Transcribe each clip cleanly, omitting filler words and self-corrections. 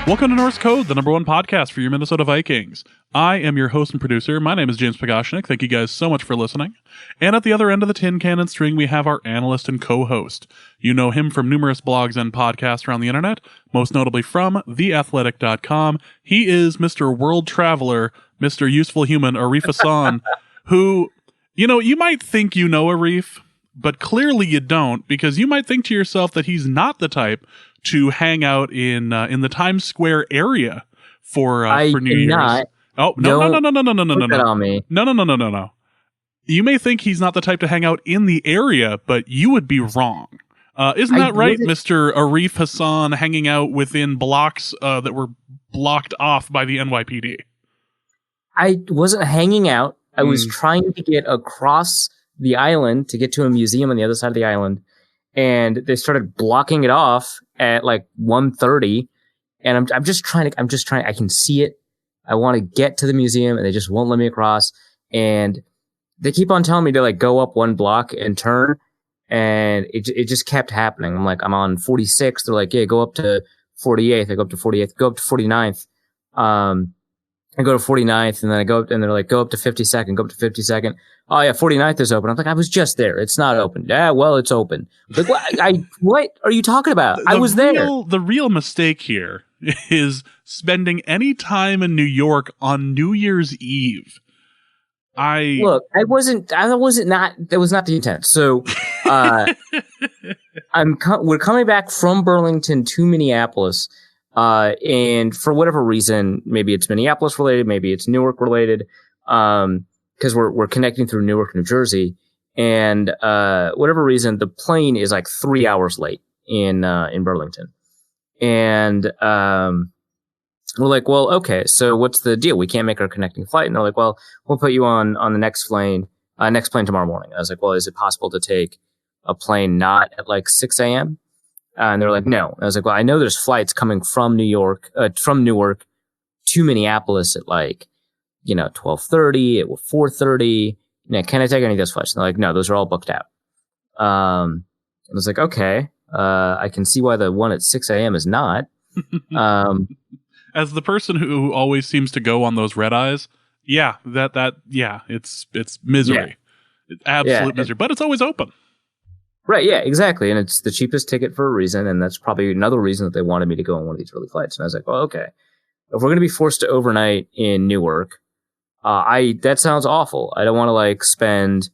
Welcome to Norse Code, the #1 podcast for your Minnesota Vikings. I am your host and producer. My name is James Pagashnik. Thank you guys so much for listening. And at the other end of the tin cannon string, we have our analyst and co-host. You know him from numerous blogs and podcasts around the internet, most notably from theathletic.com. He is Mr. World Traveler, Mr. Useful Human, Arif Hassan, who, you might think you know Arif, but clearly you don't, because you might think to yourself that he's not the type to hang out in the Times Square area for New Year's. Oh, no. You may think he's not the type to hang out in the area, but you would be wrong. Isn't that right, Mr. Arif Hassan, hanging out within blocks that were blocked off by the NYPD? I wasn't hanging out. I was trying to get across the island to get to a museum on the other side of the island, and they started blocking it off at like 1:30, and I'm just trying. I can see it. I want to get to the museum, and they just won't let me across. And they keep on telling me to like go up one block and turn, and it just kept happening. I'm like, I'm on 46th. They're like, yeah, go up to 48th. I go up to 48th. Go up to 49th. I go to 49th, and then I go up, and they're like, go up to 52nd. Go up to 52nd. Oh yeah, 49th is open. I'm like, I was just there. It's not open. Yeah, well, it's open. Like, what are you talking about? I was there. The real mistake here is spending any time in New York on New Year's Eve. That was not the intent. So, we're coming back from Burlington to Minneapolis. And for whatever reason, maybe it's Minneapolis related, maybe it's Newark related, because we're connecting through Newark, New Jersey, and whatever reason, the plane is like 3 hours late in Burlington, and we're like, well, okay, so what's the deal? We can't make our connecting flight, and they're like, well, we'll put you on the next plane tomorrow morning. I was like, well, is it possible to take a plane not at like 6 a.m.? And they're like, no. And I was like, well, I know there's flights coming from Newark to Minneapolis at like, 12:30, at 4:30. Can I take any of those flights? And they're like, no, those are all booked out. I was like, okay, I can see why the one at 6 a.m. is not. As the person who always seems to go on those red eyes, it's misery. Yeah. It's absolute misery, but it's always open. Right, yeah, exactly. And it's the cheapest ticket for a reason, and that's probably another reason that they wanted me to go on one of these early flights. And I was like, well, okay. If we're going to be forced to overnight in Newark, that sounds awful. I don't want to, like, spend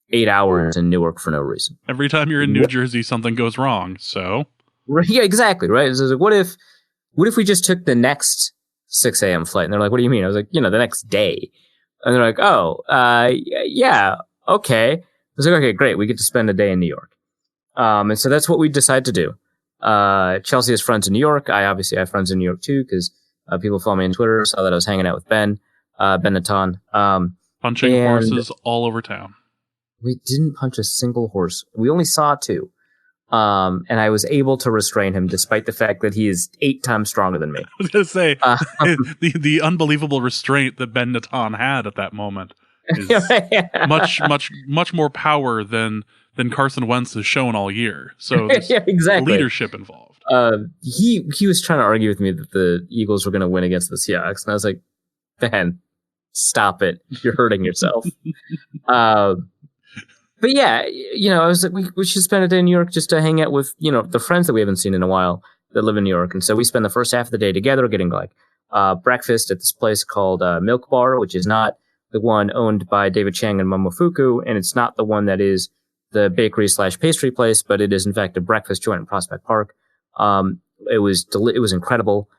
8 hours in Newark for no reason. Every time you're in New Jersey, something goes wrong, so... Right, yeah, exactly, right? So I was like, what if we just took the next 6 a.m. flight? And they're like, what do you mean? I was like, the next day. And they're like, oh, yeah, okay. I was like, okay, great. We get to spend a day in New York. And so that's what we decided to do. Chelsea has friends in New York. I obviously have friends in New York too, because people follow me on Twitter, saw that I was hanging out with Ben Natan. Punching horses all over town. We didn't punch a single horse. We only saw two. And I was able to restrain him despite the fact that he is 8 times stronger than me. I was going to say, the unbelievable restraint that Ben Natan had at that moment is much more power than Carson Wentz has shown all year. So exactly. Leadership involved. He was trying to argue with me that the Eagles were going to win against the Seahawks, and I was like, Ben, stop it. You're hurting yourself. But yeah, I was like, we should spend a day in New York just to hang out with, the friends that we haven't seen in a while that live in New York. And so we spend the first half of the day together getting like breakfast at this place called Milk Bar, which is not the one owned by David Chang and Momofuku, and it's not the one that is the bakery/pastry place, but it is in fact a breakfast joint in Prospect Park. It was incredible.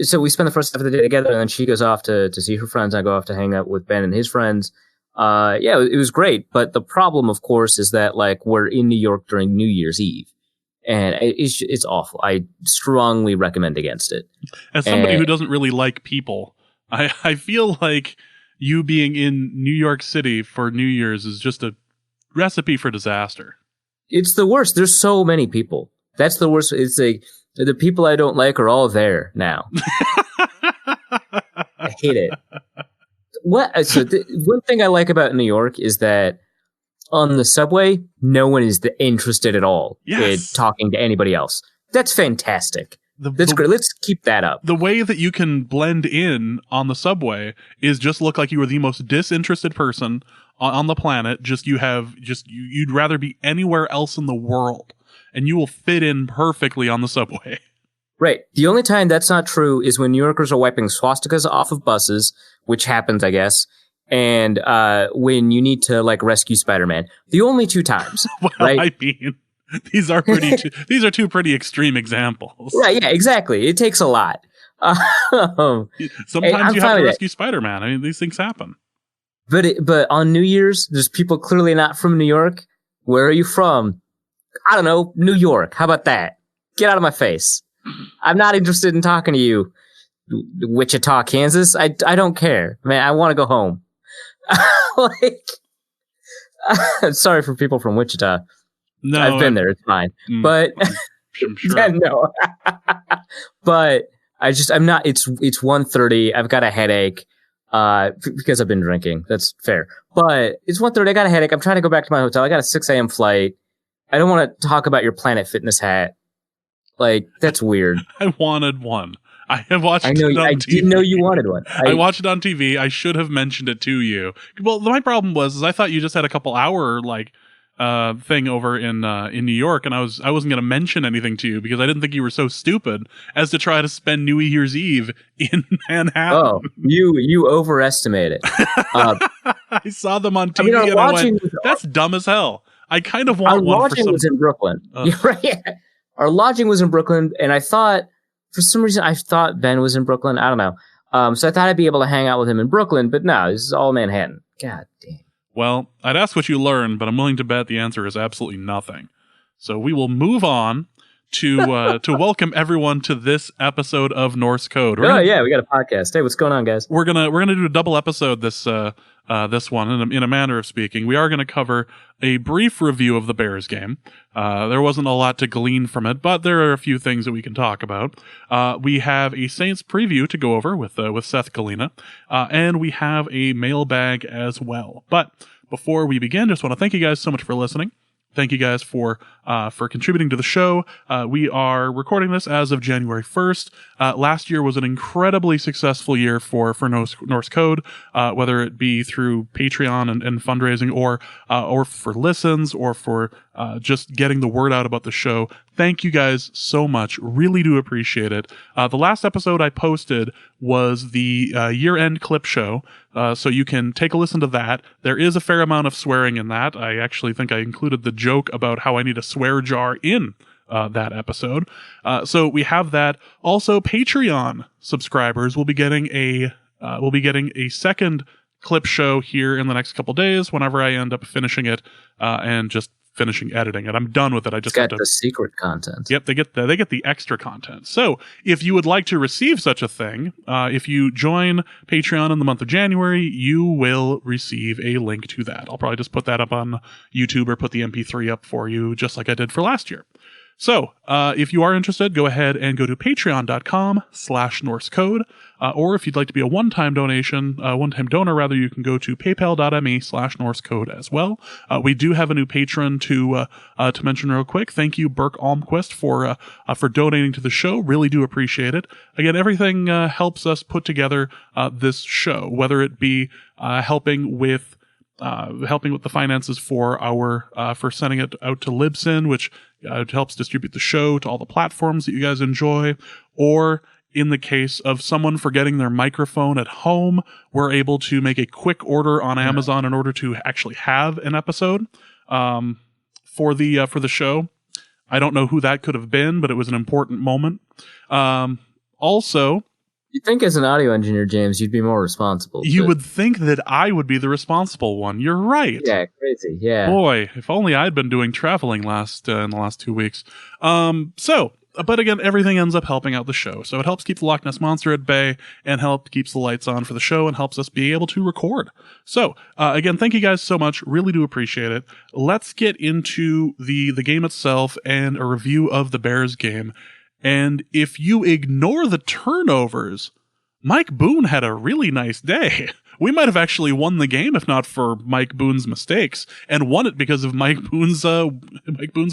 So we spend the first half of the day together, and then she goes off to see her friends. I go off to hang out with Ben and his friends. It was great. But the problem, of course, is that like we're in New York during New Year's Eve. And it's awful. I strongly recommend against it. As somebody who doesn't really like people, I feel like you being in New York City for New Year's is just a recipe for disaster. It's the worst. There's so many people. That's the worst. It's like the people I don't like are all there now. I hate it. One thing I like about New York is that on the subway, no one is interested at all in Yes. talking to anybody else. That's fantastic. That's great. Let's keep that up. The way that you can blend in on the subway is just look like you are the most disinterested person on the planet. You'd rather be anywhere else in the world, and you will fit in perfectly on the subway. Right. The only time that's not true is when New Yorkers are wiping swastikas off of buses, which happens, I guess, and when you need to like rescue Spider-Man. The only two times. Well, right? I mean, these are two pretty extreme examples. Right. Yeah. Exactly. It takes a lot. Sometimes you have to rescue Spider-Man. I mean, these things happen. But on New Year's, there's people clearly not from New York. Where are you from? I don't know. New York. How about that? Get out of my face. I'm not interested in talking to you. Wichita, Kansas. I don't care, man. I want to go home. Sorry for people from Wichita. No, I've been there. It's fine. But I'm sure. yeah, no. But I'm not. It's 1:30. I've got a headache. Because I've been drinking. That's fair. But it's 1:30. I got a headache. I'm trying to go back to my hotel. I got a 6 a.m. flight. I don't want to talk about your Planet Fitness hat. Like, that's weird. I wanted one. I have watched it on TV. I didn't know you wanted one. I watched it on TV. I should have mentioned it to you. Well, my problem was I thought you just had a couple hour thing over in New York, and I wasn't going to mention anything to you because I didn't think you were so stupid as to try to spend New Year's Eve in Manhattan. Oh, you overestimate it. I saw them on TV and I went, that's dumb as hell. I kind of want one for some... Our lodging was in Brooklyn. Right. Our lodging was in Brooklyn, and I thought, for some reason, Ben was in Brooklyn. I don't know. So I thought I'd be able to hang out with him in Brooklyn, but no, this is all Manhattan. God damn. Well, I'd ask what you learned, but I'm willing to bet the answer is absolutely nothing. So we will move on to welcome everyone to this episode of Norse Code. We got a podcast. Hey, what's going on, guys? We're gonna do a double episode this one in a manner of speaking. We are gonna cover a brief review of the Bears game. There wasn't a lot to glean from it, but there are a few things that we can talk about. We have a Saints preview to go over with Seth Galina, and we have a mailbag as well. But before we begin, just want to thank you guys so much for listening. Thank you guys for contributing to the show. We are recording this as of January 1st. Last year was an incredibly successful year for Norse Code, whether it be through Patreon and fundraising or for listens or for just getting the word out about the show. Thank you guys so much. Really do appreciate it. The last episode I posted was the year-end clip show, so you can take a listen to that. There is a fair amount of swearing in that. I actually think I included the joke about how I need a swear jar in that episode. So we have that. Also, Patreon subscribers will be getting a second clip show here in the next couple days whenever I end up finishing it and just finishing editing it. I'm done with it. I just got the secret content. Yep, they get the extra content. So if you would like to receive such a thing, if you join Patreon in the month of January, you will receive a link to that. I'll probably just put that up on YouTube or put the MP3 up for you, just like I did for last year. So, if you are interested, go ahead and go to patreon.com/NorseCode, or if you'd like to be a one-time donor, you can go to paypal.me/NorseCode as well. We do have a new patron to mention real quick. Thank you, Burke Almquist, for donating to the show. Really do appreciate it. Again, everything helps us put together this show, whether it be helping with the finances for for sending it out to Libsyn, which helps distribute the show to all the platforms that you guys enjoy, or in the case of someone forgetting their microphone at home, we're able to make a quick order on Amazon in order to actually have an episode for the show. I don't know who that could have been, but it was an important moment. Also, you'd think as an audio engineer, James, you'd be more responsible. You would think that I would be the responsible one. You're right. Yeah, crazy. Yeah. Boy, if only I'd been doing traveling in the last 2 weeks. But again, everything ends up helping out the show. So it helps keep the Loch Ness Monster at bay and keeps the lights on for the show and helps us be able to record. So again, thank you guys so much. Really do appreciate it. Let's get into the game itself and a review of the Bears game. And if you ignore the turnovers, Mike Boone had a really nice day. we might have actually won the game if not for Mike Boone's mistakes, and won it because of Mike Boone's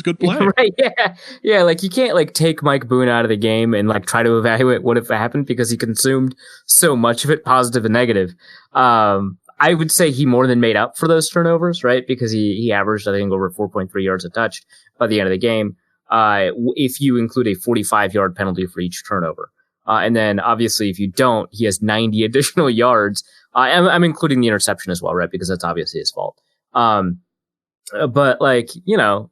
good play. Right? Yeah. Like you can't like take Mike Boone out of the game and like try to evaluate what if it happened because he consumed so much of it, positive and negative. I would say he more than made up for those turnovers, right? Because he averaged, I think, over 4.3 yards a touch by the end of the game. If you include a 45-yard penalty for each turnover. And then obviously if you don't, he has 90 additional yards. I'm including the interception as well, right? Because that's obviously his fault. But like,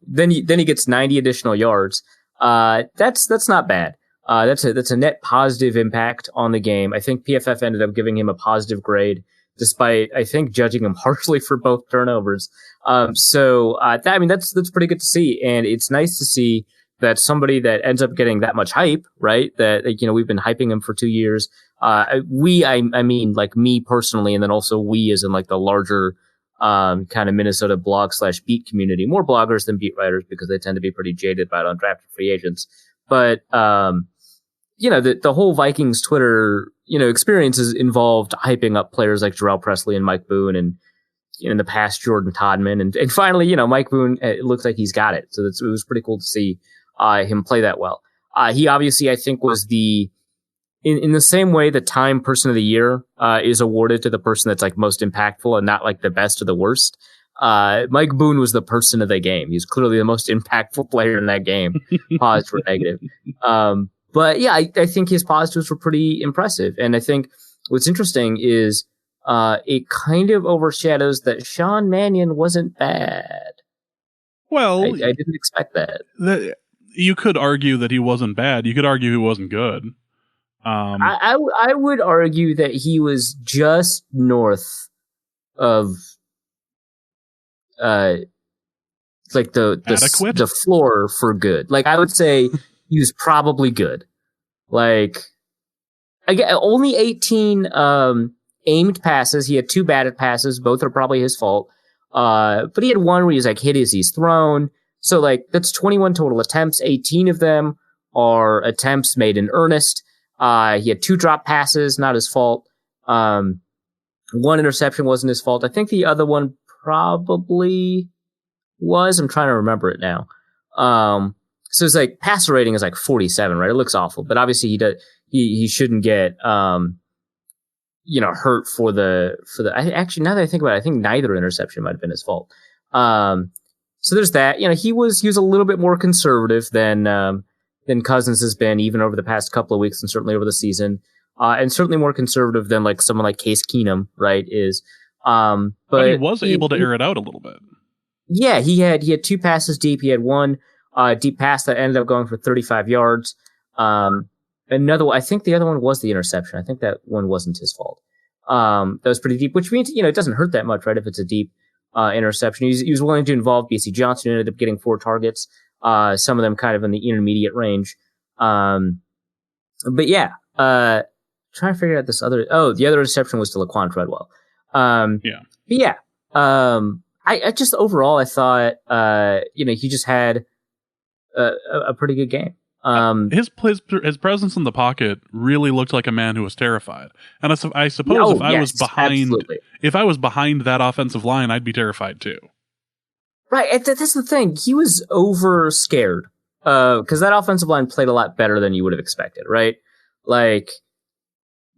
then he gets 90 additional yards. That's not bad. That's a net positive impact on the game. I think PFF ended up giving him a positive grade, despite, I think, judging him harshly for both turnovers. That's pretty good to see. And it's nice to see that somebody that ends up getting that much hype, right? That, we've been hyping him for 2 years. I mean, like me personally, and then also we as in like the larger, kind of Minnesota blog/beat community, more bloggers than beat writers because they tend to be pretty jaded about undrafted free agents. But, the whole Vikings Twitter, experiences involved hyping up players like Jarrell Presley and Mike Boone and in the past Jordan Todman. And finally, Mike Boone, it looks like he's got it. So it was pretty cool to see him play that well. He obviously, I think, was in the same way the Time Person of the Year is awarded to the person that's like most impactful and not like the best or the worst. Mike Boone was the person of the game. He's clearly the most impactful player in that game. Pause for negative. But yeah, I think his positives were pretty impressive. And I think what's interesting is it kind of overshadows that Sean Mannion wasn't bad. Well, I didn't expect that. You could argue that he wasn't bad. You could argue he wasn't good. I would argue that he was just north of like the floor for good. Like I would say he was probably good. Like only 18 aimed passes. He had 2 batted passes. Both are probably his fault. But he had one where he's like hit as he's thrown. So like that's 21 total attempts. 18 of them are attempts made in earnest. He had 2 drop passes, not his fault. 1 interception wasn't his fault. I think the other one probably was. I'm trying to remember it now. So it's like passer rating is like 47, right? It looks awful, but obviously he shouldn't get, hurt for the, actually, now that I think about it, I think neither interception might have been his fault. So there's that, he was a little bit more conservative than Cousins has been even over the past couple of weeks and certainly over the season. And certainly more conservative than like someone like Case Keenum, right? But he was able to air it out a little bit. Yeah, he had 2 passes deep. He had 1 deep pass that ended up going for 35 yards. Another one, I think the other one was the interception. I think that one wasn't his fault. That was pretty deep, which means, it doesn't hurt that much, right? If it's a deep interception. He was willing to involve BC Johnson, who ended up getting 4 targets. Some of them kind of in the intermediate range. But yeah, trying to figure out the other interception was to Laquan Treadwell. But yeah, I just overall, I thought, he just had a pretty good game. His presence in the pocket really looked like a man who was terrified. And I suppose if I was behind that offensive line, I'd be terrified too. Right. That's the thing. He was over scared. Cause that offensive line played a lot better than you would have expected, right? Like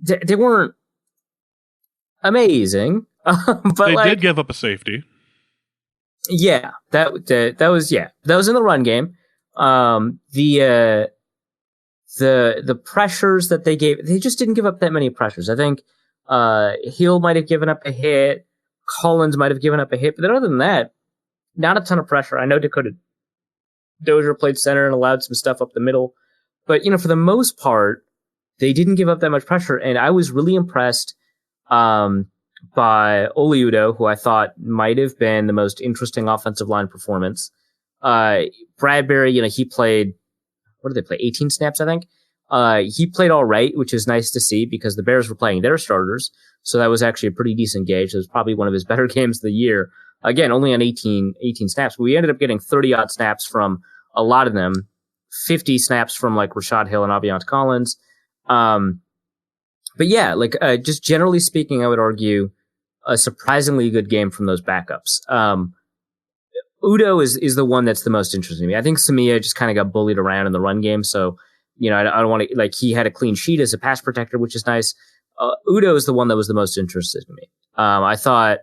they weren't amazing, but they did give up a safety. Yeah, that was in the run game. The pressures that they gave, they just didn't give up that many pressures. I think Hill might have given up a hit, Collins might have given up a hit, but then other than that, not a ton of pressure. I know Dakota Dozier played center and allowed some stuff up the middle, but for the most part, they didn't give up that much pressure, and I was really impressed by Oliudo, who I thought might have been the most interesting offensive line performance. Bradbury, he played, what did they play? 18 snaps, I think. He played all right, which is nice to see because the Bears were playing their starters. So that was actually a pretty decent gauge. It was probably one of his better games of the year. Again, only on 18 snaps, but we ended up getting 30 odd snaps from a lot of them, 50 snaps from like Rashad Hill and Aviant Collins. But yeah, just generally speaking, I would argue, a surprisingly good game from those backups. Udo is the one that's the most interesting to me. I think Samia just kind of got bullied around in the run game. So, I don't want to, like, he had a clean sheet as a pass protector, which is nice. Udo is the one that was the most interesting to me. I thought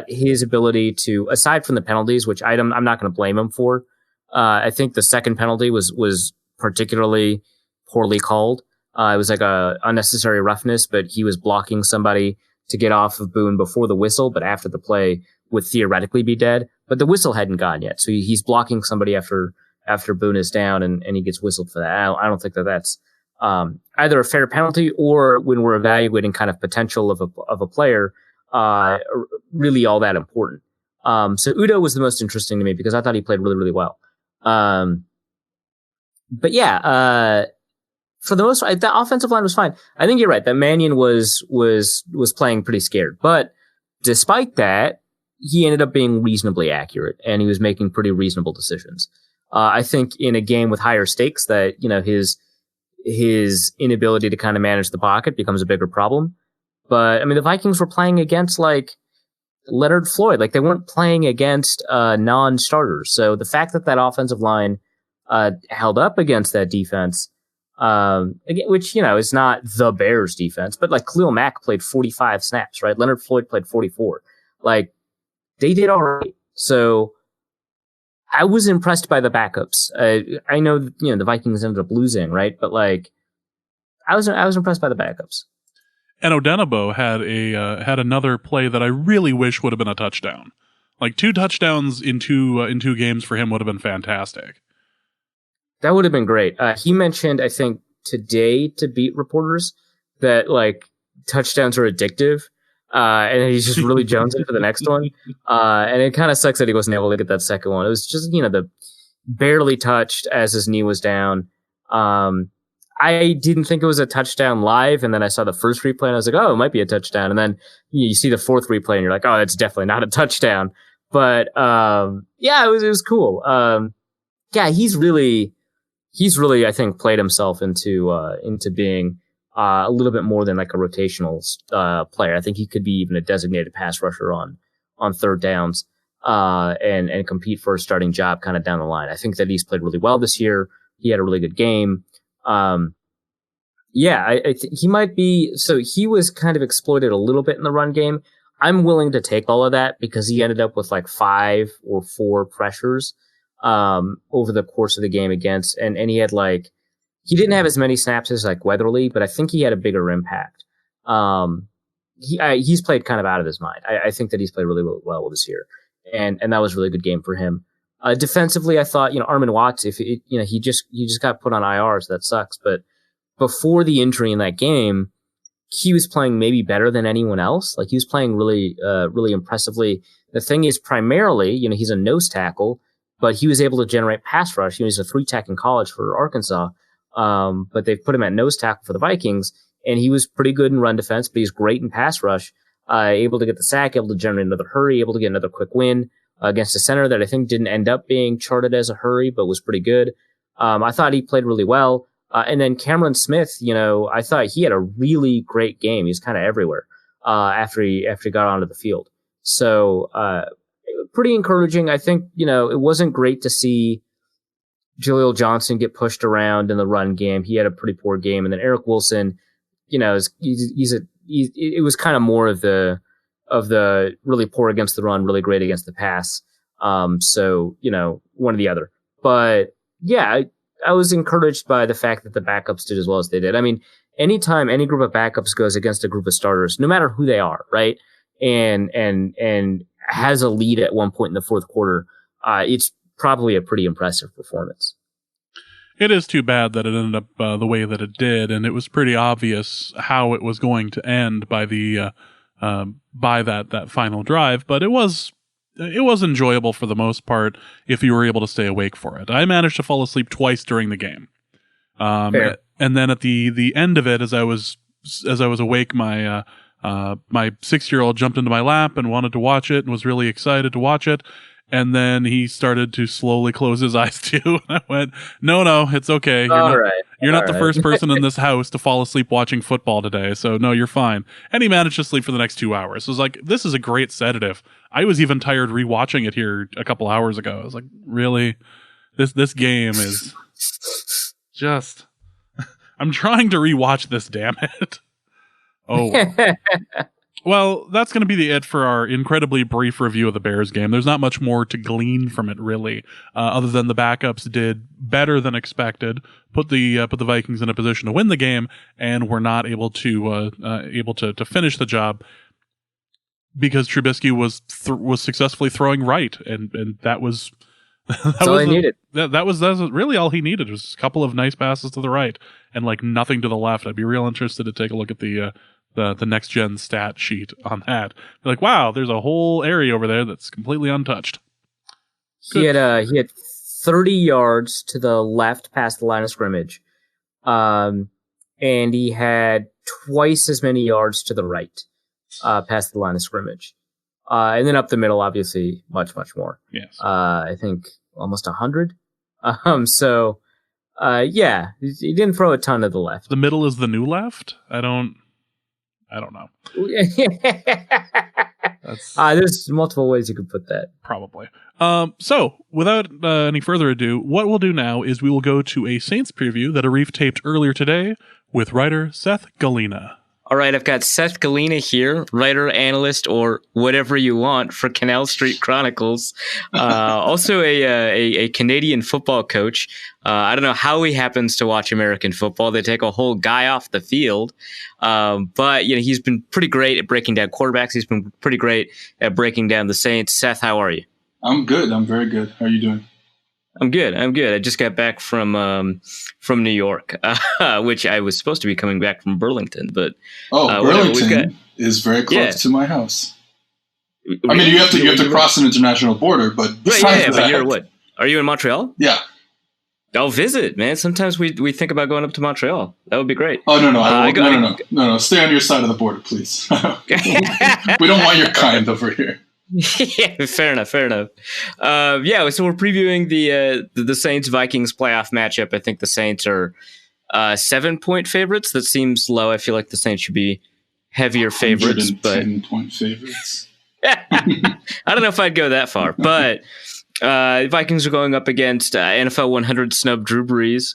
his ability to, aside from the penalties, which I'm not going to blame him for. I think the second penalty was particularly poorly called. It was like a unnecessary roughness, but he was blocking somebody to get off of Boone before the whistle, but after the play would theoretically be dead. But the whistle hadn't gone yet. So he's blocking somebody after Boone is down and he gets whistled for that. I don't think that's either a fair penalty or, when we're evaluating kind of potential of a player, really all that important. So Udo was the most interesting to me because I thought he played really, really well. But yeah, for the most part, the offensive line was fine. I think you're right that Mannion was playing pretty scared, but despite that, he ended up being reasonably accurate and he was making pretty reasonable decisions. I think in a game with higher stakes that, his inability to kind of manage the pocket becomes a bigger problem. But I mean, the Vikings were playing against like Leonard Floyd, like they weren't playing against non-starters. So the fact that offensive line held up against that defense, which, is not the Bears defense, but like Khalil Mack played 45 snaps, right? Leonard Floyd played 44. Like they did all right. So I was impressed by the backups. I know, the Vikings ended up losing, right? But like, I was impressed by the backups. And Odenabo had another play that I really wish would have been a touchdown. Like 2 touchdowns in two games for him would have been fantastic. That would have been great. He mentioned, I think today to beat reporters that like touchdowns are addictive. And he's just really jonesing for the next one. And it kind of sucks that he wasn't able to get that second one. It was just, the barely touched as his knee was down. I didn't think it was a touchdown live. And then I saw the first replay and I was like, oh, it might be a touchdown. And then you see the fourth replay and you're like, oh, it's definitely not a touchdown. But, yeah, it was cool. Yeah, he's really, I think, played himself into being, a little bit more than like a rotational player. I think he could be even a designated pass rusher on third downs and compete for a starting job kind of down the line. I think that he's played really well this year. He had a really good game. Yeah, I think he might be. So he was kind of exploited a little bit in the run game. I'm willing to take all of that because he ended up with like 5 or 4 pressures over the course of the game against, and he had like. He didn't have as many snaps as like Weatherly, but I think he had a bigger impact. He's played kind of out of his mind. I think that he's played really, really well this year, and that was a really good game for him. Defensively, I thought Armin Watts, he just got put on IR, so that sucks. But before the injury in that game, he was playing maybe better than anyone else. Like he was playing really, really impressively. The thing is, primarily, he's a nose tackle, but he was able to generate pass rush. He's a 3-tech in college for Arkansas. But they've put him at nose tackle for the Vikings, and he was pretty good in run defense, but he's great in pass rush, able to get the sack, able to generate another hurry, able to get another quick win against a center that I think didn't end up being charted as a hurry, but was pretty good. I thought he played really well. And then Cameron Smith, I thought he had a really great game. He was kind of everywhere, after he got onto the field. So, pretty encouraging. I think, it wasn't great to see Jaleel Johnson get pushed around in the run game. He had a pretty poor game. And then Eric Wilson, it was kind of more of the really poor against the run, really great against the pass. So, one or the other. But yeah, I was encouraged by the fact that the backups did as well as they did. I mean, anytime any group of backups goes against a group of starters, no matter who they are, right? And has a lead at one point in the fourth quarter, it's probably a pretty impressive performance. It is too bad that it ended up the way that it did, and it was pretty obvious how it was going to end by the by that final drive. But it was enjoyable for the most part if you were able to stay awake for it. I managed to fall asleep twice during the game, and then at the end of it, as I was awake, my 6-year-old jumped into my lap and wanted to watch it and was really excited to watch it. And then he started to slowly close his eyes too. And I went, no, it's okay. You're not the first person in this house to fall asleep watching football today, so no, you're fine. And he managed to sleep for the next 2 hours. So it was like, this is a great sedative. I was even tired rewatching it here a couple hours ago. I was like, really? This game is just... I'm trying to rewatch this, damn it. Oh, well. Well, that's going to be it for our incredibly brief review of the Bears game. There's not much more to glean from it, really, other than the backups did better than expected, put the Vikings in a position to win the game, and were not able to finish the job because Trubisky was successfully throwing right, and that was that's all he needed. That was really all he needed. It was a couple of nice passes to the right and like nothing to the left. I'd be real interested to take a look at the next gen stat sheet on that. Be like, wow, there's a whole area over there that's completely untouched. Good. He had 30 yards to the left past the line of scrimmage, and he had twice as many yards to the right past the line of scrimmage, and then up the middle, obviously, much more. Yes, I think almost 100. So, yeah, he didn't throw a ton to the left. The middle is the new left. I don't know. There's multiple ways you could put that. Probably. So, without any further ado, what we'll do now is we will go to a Saints preview that Arif taped earlier today with writer Seth Galina. All right, I've got Seth Galina here, writer, analyst, or whatever you want for Canal Street Chronicles. Also a Canadian football coach. I don't know how he happens to watch American football. They take a whole guy off the field. But he's been pretty great at breaking down quarterbacks. He's been pretty great at breaking down the Saints. Seth, how are you? I'm good. I'm very good. How are you doing? I'm good. I just got back from New York, which I was supposed to be coming back from Burlington, but Burlington is very close to my house. I mean, you have to cross an international border, but but you're what? Are you in Montreal? Yeah. I'll visit, man. Sometimes we think about going up to Montreal. That would be great. Oh no! Stay on your side of the border, please. We don't want your kind over here. Yeah, fair enough. So we're previewing the Saints Vikings playoff matchup. I think the Saints are 7-point favorites. That seems low. I feel like the Saints should be heavier favorites, but 10-point favorites. I don't know if I'd go that far, but Vikings are going up against NFL 100 snub Drew Brees.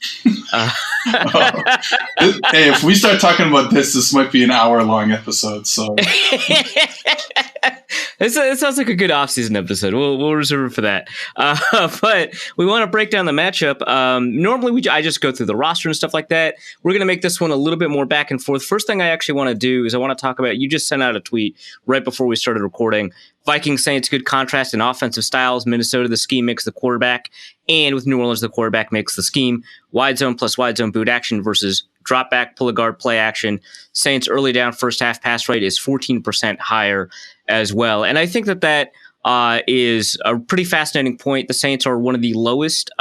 Hey, if we start talking about this might be an hour-long episode. So it sounds like a good off-season episode. We'll reserve it for that. But we want to break down the matchup. Normally, I just go through the roster and stuff like that. We're going to make this one a little bit more back and forth. First thing I actually want to do is I want to talk about, you just sent out a tweet right before we started recording. Vikings Saints, good contrast in offensive styles. Minnesota, the scheme makes the quarterback. And with New Orleans, the quarterback makes the scheme. Wide zone plus wide zone boot action versus drop back, pull a guard, play action. Saints early down first half pass rate is 14% higher as well. And I think that is a pretty fascinating point. The Saints are one of the lowest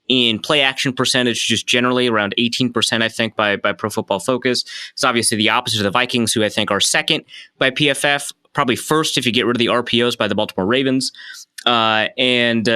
in play action percentage, just generally around 18%, I think, by Pro Football Focus. It's obviously the opposite of the Vikings, who I think are second by PFF, probably first if you get rid of the RPOs by the Baltimore Ravens. And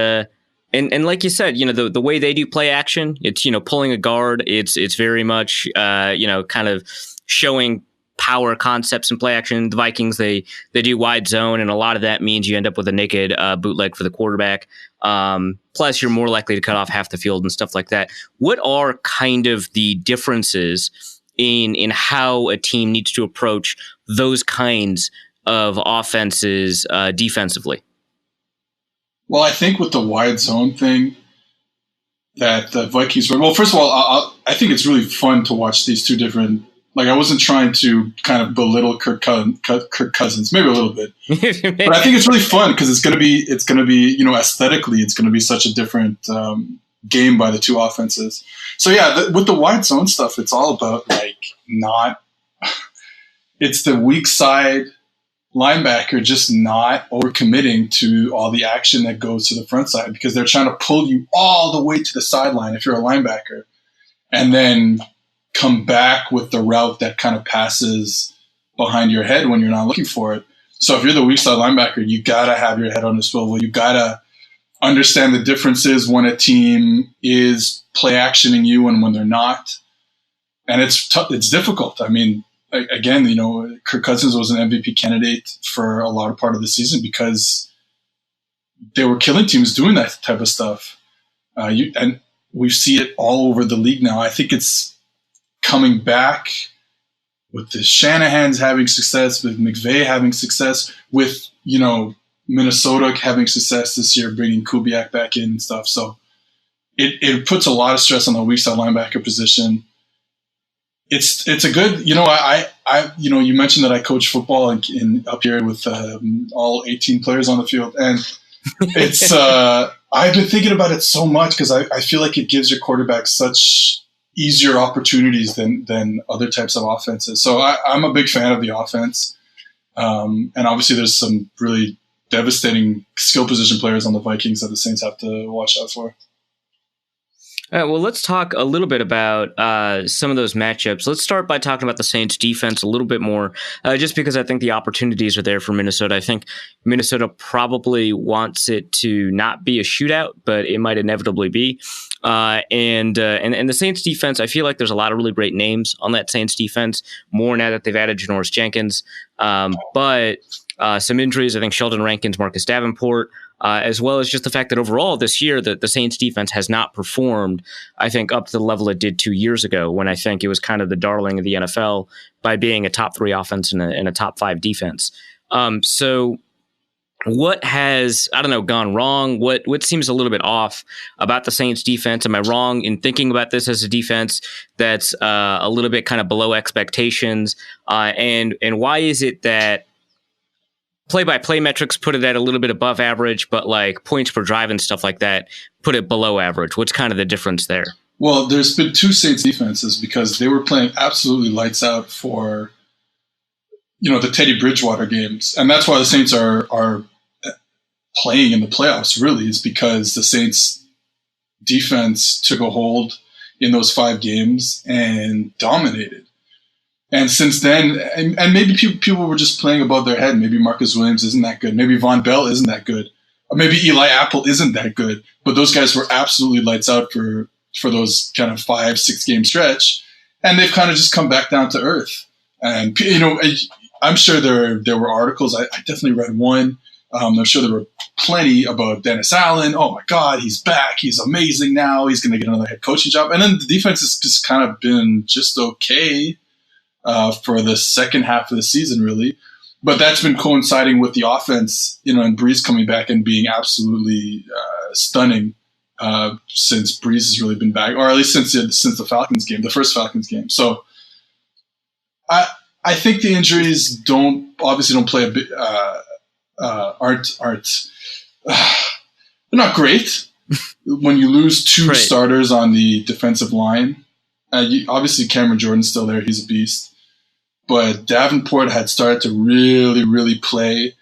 like you said, the way they do play action, it's, pulling a guard. It's very much, kind of showing power concepts in play action. The Vikings, they do wide zone, and a lot of that means you end up with a naked bootleg for the quarterback. Plus, you're more likely to cut off half the field and stuff like that. What are kind of the differences in how a team needs to approach those kinds of offenses defensively? Well, I think with the wide zone thing that the Vikings were... Well, first of all, I think it's really fun to watch these two different... Like, I wasn't trying to kind of belittle Kirk Cousins, maybe a little bit. But I think it's really fun because it's going to be, aesthetically, it's going to be such a different game by the two offenses. So, yeah, with the wide zone stuff, it's all about, it's the weak side linebacker just not overcommitting to all the action that goes to the front side because they're trying to pull you all the way to the sideline if you're a linebacker and then come back with the route that kind of passes behind your head when you're not looking for it. So if you're the weak side linebacker, you got to have your head on the swivel. You got to understand the differences when a team is play actioning you and when they're not. And it's difficult. I mean, again, Kirk Cousins was an MVP candidate for a lot of part of the season because they were killing teams doing that type of stuff. And we see it all over the league now. I think it's coming back with the Shanahan's having success, with McVay having success, with, Minnesota having success this year, bringing Kubiak back in and stuff. So it puts a lot of stress on the weak side linebacker position. It's a good, you mentioned that I coach football up here with all 18 players on the field. And it's, I've been thinking about it so much because I feel like it gives your quarterback such easier opportunities than other types of offenses. So I'm a big fan of the offense. And obviously there's some really devastating skill position players on the Vikings that the Saints have to watch out for. All right, well, let's talk a little bit about some of those matchups. Let's start by talking about the Saints defense a little bit more, just because I think the opportunities are there for Minnesota. I think Minnesota probably wants it to not be a shootout, but it might inevitably be. And the Saints defense, I feel like there's a lot of really great names on that Saints defense, more now that they've added Janoris Jenkins. But some injuries, I think Sheldon Rankins, Marcus Davenport, as well as just the fact that overall this year the Saints defense has not performed, I think, up to the level it did 2 years ago when I think it was kind of the darling of the NFL by being a top 3 offense and a top 5 defense. So what has, gone wrong? What seems a little bit off about the Saints defense? Am I wrong in thinking about this as a defense that's a little bit kind of below expectations? And why is it that play-by-play metrics put it at a little bit above average, but like points per drive and stuff like that put it below average? What's kind of the difference there? Well, there's been 2 Saints defenses because they were playing absolutely lights out for, the Teddy Bridgewater games. And that's why the Saints are playing in the playoffs, really, is because the Saints defense took a hold in those 5 games and dominated. And since then, and maybe people were just playing above their head. Maybe Marcus Williams isn't that good. Maybe Von Bell isn't that good. Or maybe Eli Apple isn't that good. But those guys were absolutely lights out for those kind of 5-6 game stretch. And they've kind of just come back down to earth. And, I'm sure there were articles. I definitely read one. I'm sure there were plenty about Dennis Allen. Oh, my God, he's back. He's amazing now. He's going to get another head coaching job. And then the defense has just kind of been just okay for the second half of the season, really. But that's been coinciding with the offense, and Brees coming back and being absolutely stunning since Brees has really been back, or at least since the Falcons game, the first Falcons game. So I think the injuries don't play a bit, aren't they're not great when you lose 2 right. starters on the defensive line. Obviously, Cameron Jordan's still there; he's a beast. But Davenport had started to really, really play,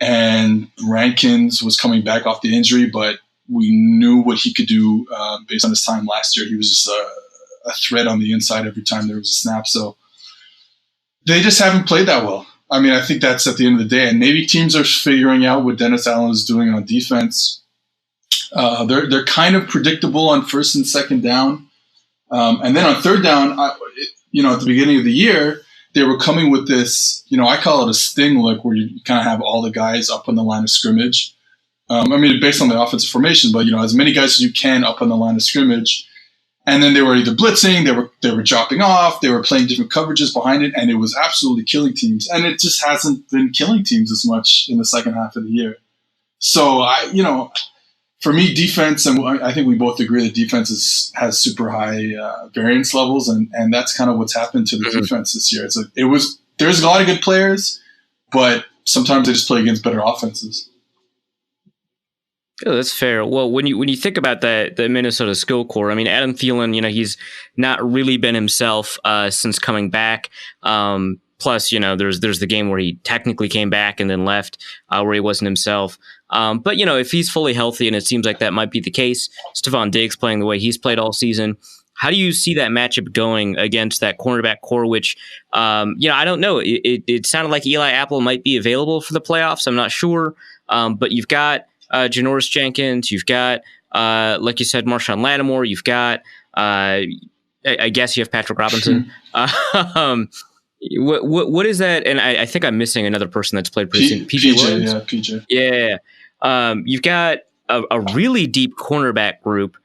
and Rankins was coming back off the injury, but we knew what he could do based on his time last year. He was just a threat on the inside every time there was a snap. So they just haven't played that well. I mean, I think that's at the end of the day. And maybe teams are figuring out what Dennis Allen is doing on defense. They're kind of predictable on first and second down. And then on third down, at the beginning of the year, they were coming with this, I call it a sting look, where you kind of have all the guys up on the line of scrimmage. Based on the offensive formation, but, as many guys as you can up on the line of scrimmage. And then they were either blitzing, they were dropping off, they were playing different coverages behind it, and it was absolutely killing teams. And it just hasn't been killing teams as much in the second half of the year. So, for me, defense, and I think we both agree that defense has super high variance levels, and that's kind of what's happened to the defense this year. There's a lot of good players, but sometimes they just play against better offenses. Oh, that's fair. Well, when you think about the Minnesota skill core, Adam Thielen, he's not really been himself since coming back. Plus, there's the game where he technically came back and then left, where he wasn't himself. But if he's fully healthy, and it seems like that might be the case, Stephon Diggs playing the way he's played all season, how do you see that matchup going against that cornerback core, which, I don't know. It sounded like Eli Apple might be available for the playoffs. I'm not sure. But you've got Janoris Jenkins. You've got, like you said, Marshawn Lattimore. You've got, I guess you have Patrick Robinson. What is that? And I think I'm missing another person that's played pretty soon. PJ Williams? Yeah, PJ. Yeah. You've got a really deep cornerback group.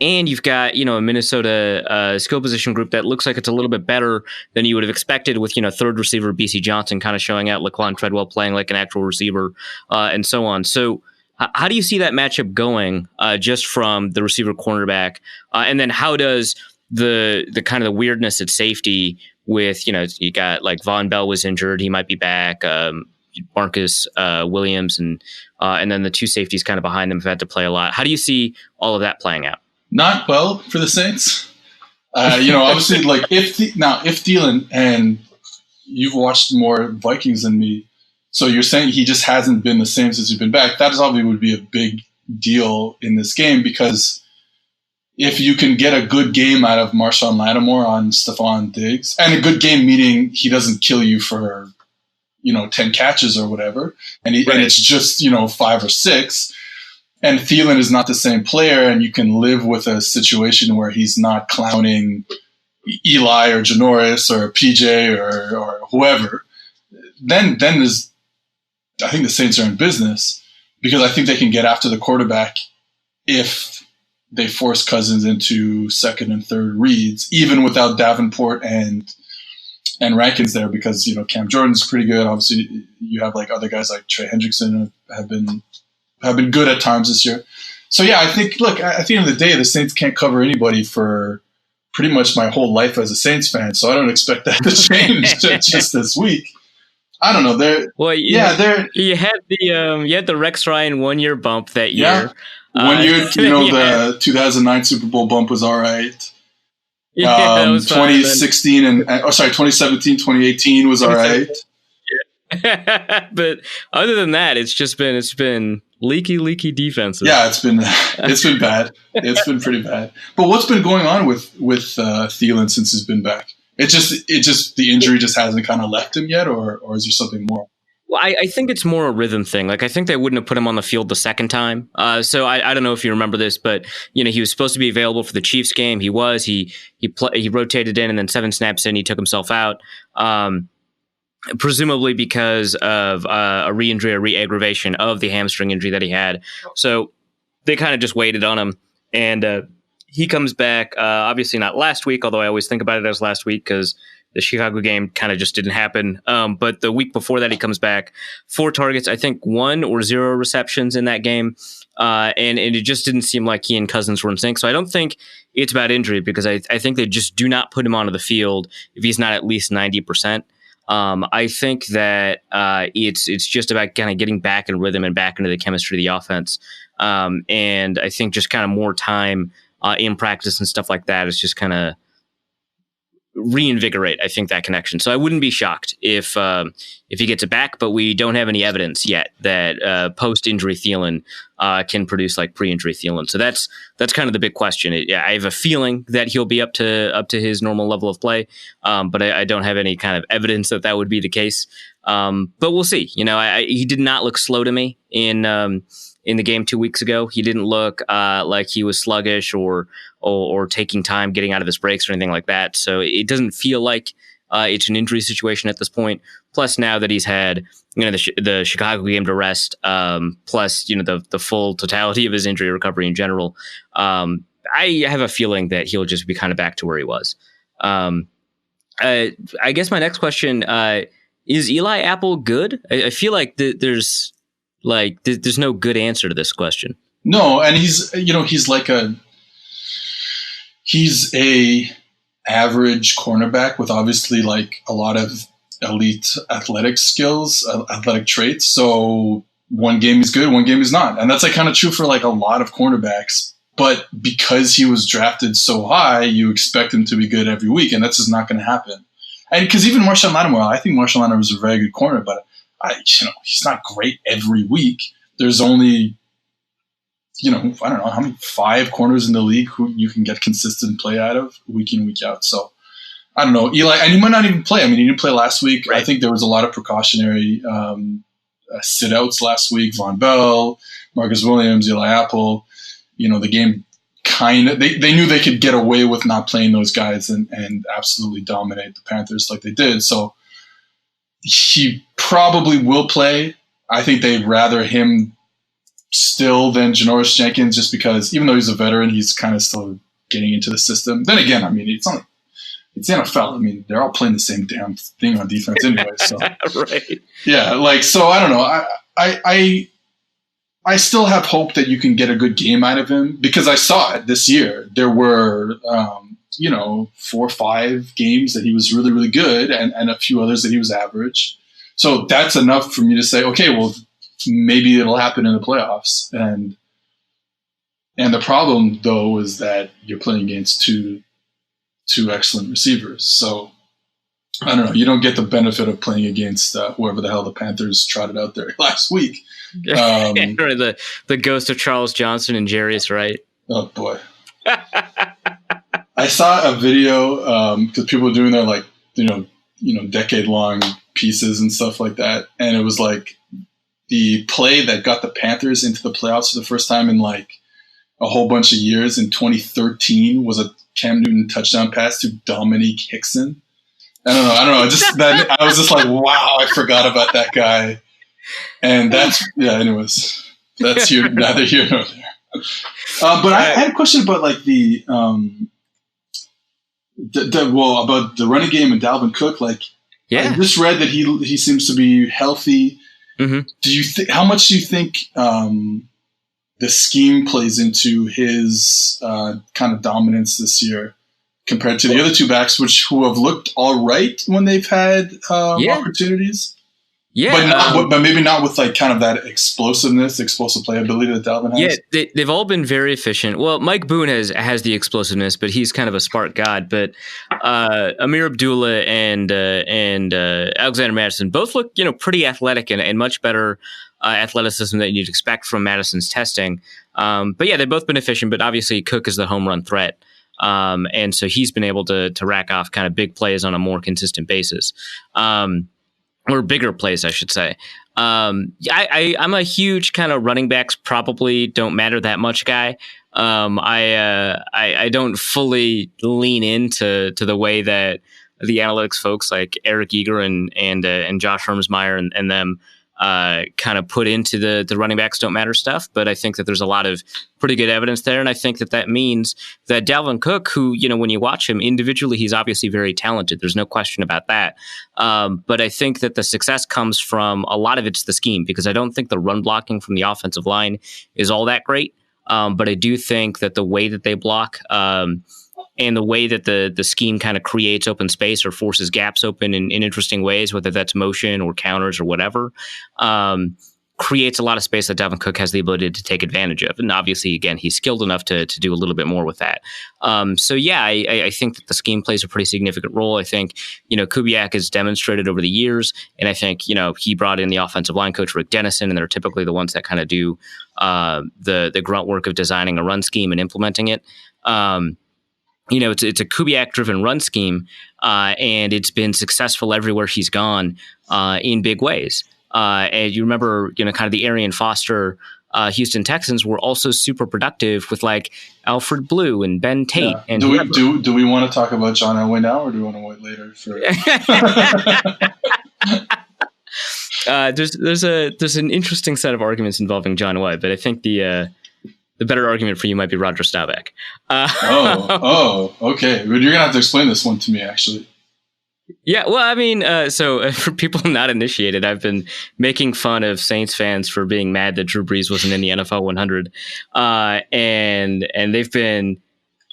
And you've got, a Minnesota skill position group that looks like it's a little bit better than you would have expected with, third receiver BC Johnson kind of showing out, Laquan Treadwell playing like an actual receiver, and so on. So how do you see that matchup going just from the receiver cornerback? And then how does the kind of the weirdness at safety with, you got like Von Bell was injured. He might be back. Marcus Williams and then the two safeties kind of behind them have had to play a lot. How do you see all of that playing out? Not well for the Saints. Obviously, like if Thielen, and you've watched more Vikings than me, so you're saying he just hasn't been the same since he's been back. That probably would be a big deal in this game, because if you can get a good game out of Marshawn Lattimore on Stephon Diggs, and a good game meaning he doesn't kill you for 10 catches or whatever, and it's just 5 or 6. And Thielen is not the same player, and you can live with a situation where he's not clowning Eli or Janoris or PJ or whoever. Then I think the Saints are in business, because I think they can get after the quarterback if they force Cousins into second and third reads, even without Davenport and Rankins there, because Cam Jordan's pretty good. Obviously, you have like other guys like Trey Hendrickson have been good at times this year. So yeah, I think, look, at the end of the day, the Saints can't cover anybody for pretty much my whole life as a Saints fan. So I don't expect that to change just this week. I don't know. You had the Rex Ryan 1 year bump that year. Yeah. 1 year, the 2009 Super Bowl bump was all right. Yeah, that was 2016 2017, 2018 was all right. But other than that, it's been leaky defenses. Yeah, it's been bad. It's been pretty bad. But what's been going on with Thielen since he's been back? It just the injury just hasn't kind of left him yet, or is there something more? Well, I think it's more a rhythm thing. Like, I think they wouldn't have put him on the field the second time. So I don't know if you remember this, but he was supposed to be available for the Chiefs game. He was. He rotated in, and then 7 snaps in, he took himself out. Presumably because of a re-injury or re-aggravation of the hamstring injury that he had. So they kind of just waited on him, and he comes back. Obviously not last week, although I always think about it as last week because the Chicago game kind of just didn't happen. But the week before that, he comes back, 4 targets, I think 1 or 0 receptions in that game. And it just didn't seem like he and Cousins were in sync. So I don't think it's about injury, because I think they just do not put him onto the field if he's not at least 90%. I think that it's just about kind of getting back in rhythm and back into the chemistry of the offense. And I think just kind of more time in practice and stuff like that is just kind of reinvigorate, I think, that connection. So I wouldn't be shocked if he gets it back, but we don't have any evidence yet that post-injury Thielen can produce like pre-injury Thielen. So that's kind of the big question. I have a feeling that he'll be up to his normal level of play, but I don't have any kind of evidence that would be the case. But we'll see. He did not look slow to me in the game 2 weeks ago. He didn't look like he was sluggish or taking time getting out of his breaks or anything like that. So it doesn't feel like it's an injury situation at this point. Plus, now that he's had the Chicago game to rest, plus the full totality of his injury recovery in general, I have a feeling that he'll just be kind of back to where he was. I guess my next question is Eli Apple good? I feel like there's no good answer to this question. No, and he's a average cornerback with obviously like a lot of elite athletic skills, athletic traits. So one game he's good, one game he's not. And that's like kind of true for like a lot of cornerbacks. But because he was drafted so high, you expect him to be good every week, and that's just not going to happen. And because even Marshawn Lattimore, I think Marshawn Lattimore is a very good corner, but he's not great every week. There's only, I don't know how many 5 corners in the league who you can get consistent play out of week in, week out. So I don't know, Eli, and he might not even play. I mean, he didn't play last week. Right. I think there was a lot of precautionary sit-outs last week. Von Bell, Marcus Williams, Eli Apple. The game they knew they could get away with not playing those guys and absolutely dominate the Panthers like they did. So he probably will play. I think they'd rather him still than Janoris Jenkins, just because even though he's a veteran, he's kind of still getting into the system. Then again, I mean, it's NFL. I mean, they're all playing the same damn thing on defense anyway. So right. Yeah, so I don't know. I still have hope that you can get a good game out of him, because I saw it this year. There were 4 or 5 games that he was really, really good, and a few others that he was average. So that's enough for me to say, okay, well, maybe it'll happen in the playoffs. And the problem, though, is that you're playing against two excellent receivers. So I don't know. You don't get the benefit of playing against whoever the hell the Panthers trotted out there last week. Or the ghost of Charles Johnson and Jarius Wright. Oh boy. I saw a video because people were doing their decade-long pieces and stuff like that, and it was like the play that got the Panthers into the playoffs for the first time in a whole bunch of years in 2013 was a Cam Newton touchdown pass to Dominique Hickson. I don't know. Just that I was just like, wow, I forgot about that guy. And anyways, that's neither here nor there. But I had a question about about the running game and Dalvin Cook. I just read that he seems to be healthy. Mm-hmm. Do you how much do you think the scheme plays into his kind of dominance this year compared to the other two backs, who have looked all right when they've had opportunities? Yeah, but maybe not with kind of that explosive playability that Dalvin has. Yeah, they've all been very efficient. Well, Mike Boone has the explosiveness, but he's kind of a spark god. But Amir Abdullah and Alexander Madison both look pretty athletic and much better athleticism that you'd expect from Madison's testing. But yeah, they've both been efficient. But obviously, Cook is the home run threat. And so he's been able to rack off kind of big plays on a more consistent basis. Or bigger plays, I should say. I'm a huge kind of running backs probably don't matter that much guy. I don't fully lean into the way that the analytics folks like Eric Eager and Josh Hermsmeyer and them kind of put into the running backs don't matter stuff. But I think that there's a lot of pretty good evidence there. And I think that means that Dalvin Cook, who, when you watch him individually, he's obviously very talented. There's no question about that. But I think that the success comes from a lot of it's the scheme, because I don't think the run blocking from the offensive line is all that great. But I do think that the way that they block, and the way that the scheme kind of creates open space or forces gaps open in interesting ways, whether that's motion or counters or whatever, creates a lot of space that Dalvin Cook has the ability to take advantage of. And obviously, again, he's skilled enough to do a little bit more with that. So yeah, I think that the scheme plays a pretty significant role. I think, Kubiak has demonstrated over the years, and I think, he brought in the offensive line coach, Rick Dennison, and they're typically the ones that kind of do the grunt work of designing a run scheme and implementing it. It's a Kubiak-driven run scheme, and it's been successful everywhere he's gone in big ways. And you remember, kind of the Arian Foster Houston Texans were also super productive with Alfred Blue and Ben Tate. Yeah. And do we want to talk about John Elway now, or do we want to wait later for? There's an interesting set of arguments involving John Elway, but I think the better argument for you might be Roger Staubach. Okay. You're gonna have to explain this one to me, actually. Yeah, well, I mean, so for people not initiated, I've been making fun of Saints fans for being mad that Drew Brees wasn't in the NFL 100, and they've been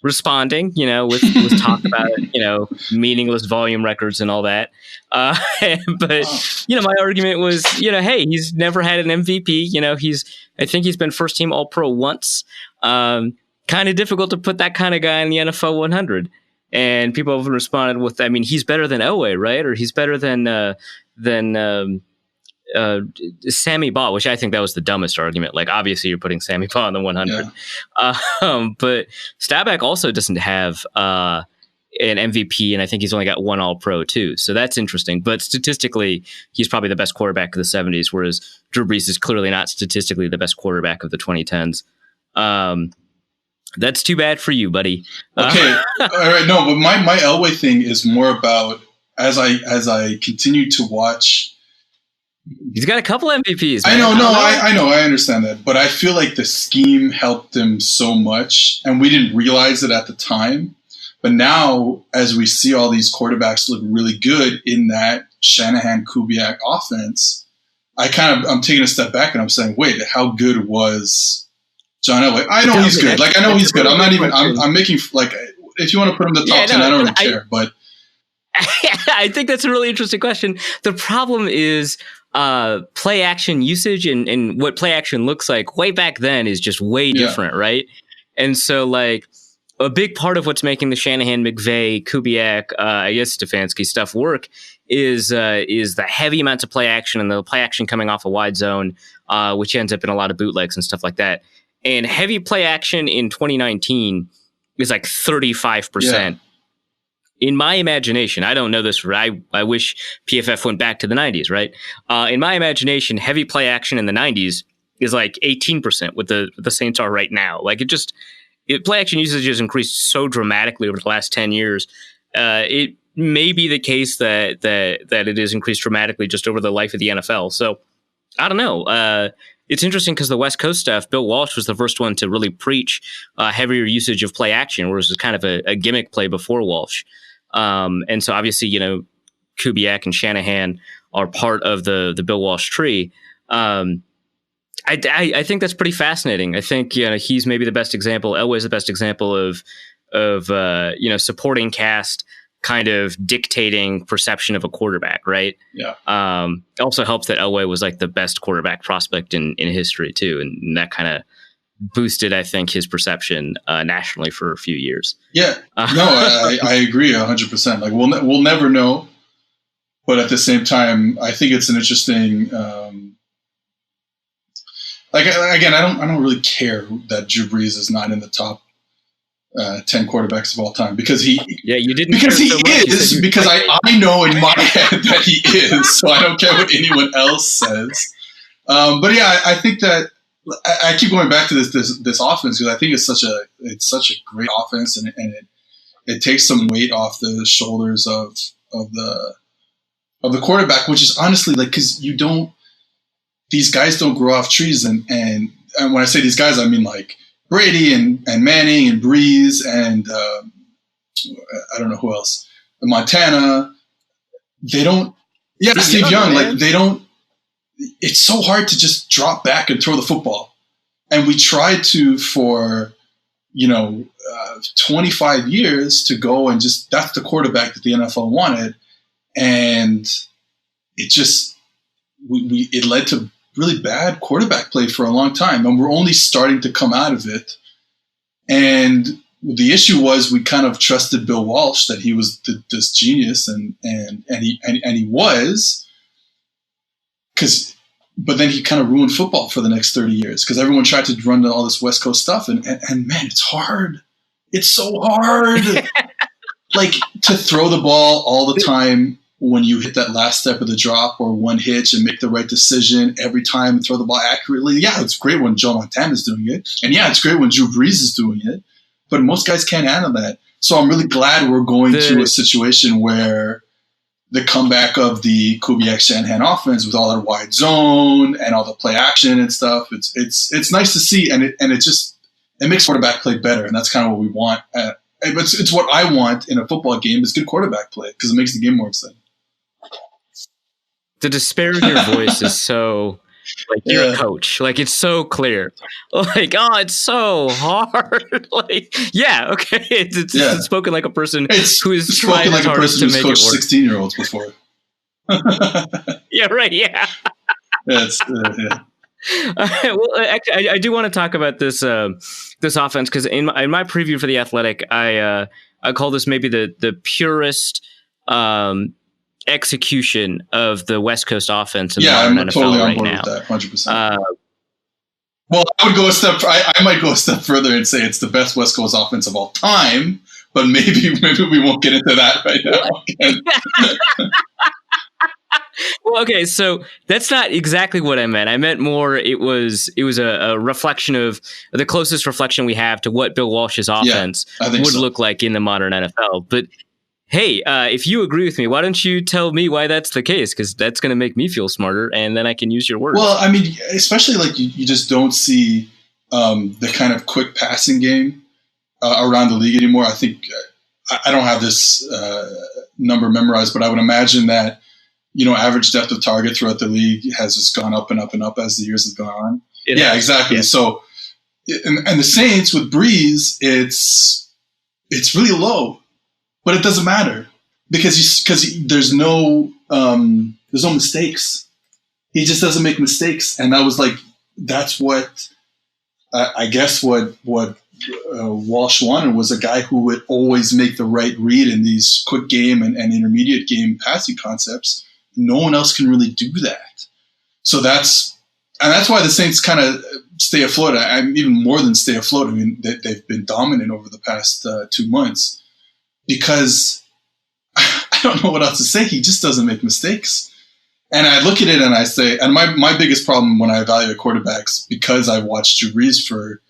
responding, with talk about meaningless volume records and all that. But my argument was, hey, he's never had an MVP. I think he's been first team All Pro once. Kind of difficult to put that kind of guy in the NFL 100. And people have responded with, I mean, he's better than Elway, right? Or he's better than Sammy Baugh, which I think that was the dumbest argument. Obviously, you're putting Sammy Baugh on the 100. Yeah. But Staubach also doesn't have an MVP, and I think he's only got one All-Pro too. So that's interesting. But statistically, he's probably the best quarterback of the 70s, whereas Drew Brees is clearly not statistically the best quarterback of the 2010s. That's too bad for you, buddy. Okay, all right. No, but my Elway thing is more about as I continue to watch. He's got a couple MVPs. Man. I know, I understand that, but I feel like the scheme helped him so much, and we didn't realize it at the time. But now, as we see all these quarterbacks look really good in that Shanahan-Kubiak offense, I'm taking a step back and I'm saying, wait, how good was John Elway? I know he's good. Like, I know he's good. I'm not even. I'm making like, if you want to put him in the top 10, I don't really care. But I think that's a really interesting question. The problem is play action usage and what play action looks like way back then is just way different, right? And so, like, a big part of what's making the Shanahan, McVay, Kubiak, I guess Stefanski stuff work is the heavy amounts of play action and the play action coming off a wide zone, which ends up in a lot of bootlegs and stuff like that. And heavy play action in 2019 is like 35%. Yeah. In my imagination, I don't know this. I wish PFF went back to the 90s, right? In my imagination, heavy play action in the 90s is like 18% with the Saints are right now. Like play action usage has increased so dramatically over the last 10 years. It may be the case that it has increased dramatically just over the life of the NFL. So I don't know. It's interesting because the West Coast stuff, Bill Walsh was the first one to really preach heavier usage of play action, whereas it was kind of a gimmick play before Walsh. And so obviously, Kubiak and Shanahan are part of the Bill Walsh tree. I think that's pretty fascinating. I think, he's maybe the best example. Elway's the best example of supporting cast kind of dictating perception of a quarterback, right? Yeah. Also helps that Elway was like the best quarterback prospect in history too. And that kind of boosted, I think, his perception nationally for a few years. Yeah, no, I agree 100%. Like we'll never know, but at the same time, I think it's an interesting. Again, I don't really care that Drew Brees is not in the top 10 quarterbacks of all time because you didn't because he so is because I know in my head that he is, so I don't care what anyone else says. But yeah, I think that. I keep going back to this offense because I think it's such a great offense and it takes some weight off the shoulders of the quarterback, which is honestly like because these guys don't grow off trees and when I say these guys I mean like Brady and Manning and Breeze and I don't know who else, Montana. They don't. Yeah, Steve Young. Man. Like they don't. It's so hard to just drop back and throw the football. And we tried to for, 25 years to go and just, that's the quarterback that the NFL wanted. And it just, it led to really bad quarterback play for a long time. And we're only starting to come out of it. And the issue was we kind of trusted Bill Walsh that he was this genius and he was. But then he kind of ruined football for the next 30 years because everyone tried to run all this West Coast stuff. And man, it's hard. It's so hard. Like to throw the ball all the time when you hit that last step of the drop or one hitch and make the right decision every time and throw the ball accurately. Yeah, it's great when Joe Montana's doing it. And yeah, it's great when Drew Brees is doing it. But most guys can't handle that. So I'm really glad we're going to a situation where the comeback of the Kubiak Shanahan offense with all that wide zone and all the play action and stuff. It's nice to see, and it makes quarterback play better, and that's kind of what we want. It's what I want in a football game is good quarterback play because it makes the game more exciting. The despair in your voice is so like you're a coach. Like it's so clear. Like it's so hard. Like okay. It's spoken like a person who is trying like a person who's coached 16-year-olds before. Yeah, right. Yeah. Yeah. Well, actually, I do want to talk about this offense because in my preview for The Athletic, I call this maybe the purest execution of the West Coast offense in the I'm NFL totally on right board now. With that, 100%. Well, I would go a step. I might go a step further and say it's the best West Coast offense of all time. but maybe we won't get into that right now. Well, okay, so that's not exactly what I meant. I meant more. It was a reflection of the closest reflection we have to what Bill Walsh's offense would look like in the modern NFL. But hey, if you agree with me, why don't you tell me why that's the case? Because that's going to make me feel smarter, and then I can use your words. Well, I mean, especially like you just don't see the kind of quick passing game around the league anymore. I think I don't have this number memorized, but I would imagine that, average depth of target throughout the league has just gone up and up and up as the years have gone on. Exactly. Yeah. So, and the Saints with Brees, it's really low, but it doesn't matter because there's no mistakes. He just doesn't make mistakes, and that's what I guess what Walsh wanted was a guy who would always make the right read in these quick game and intermediate game passing concepts. No one else can really do that. So that's why the Saints kind of stay afloat. Even more than stay afloat. I mean, they've been dominant over the past 2 months because I don't know what else to say. He just doesn't make mistakes. And I look at it and I say, and my biggest problem when I evaluate quarterbacks, because I've watched Drew Brees for,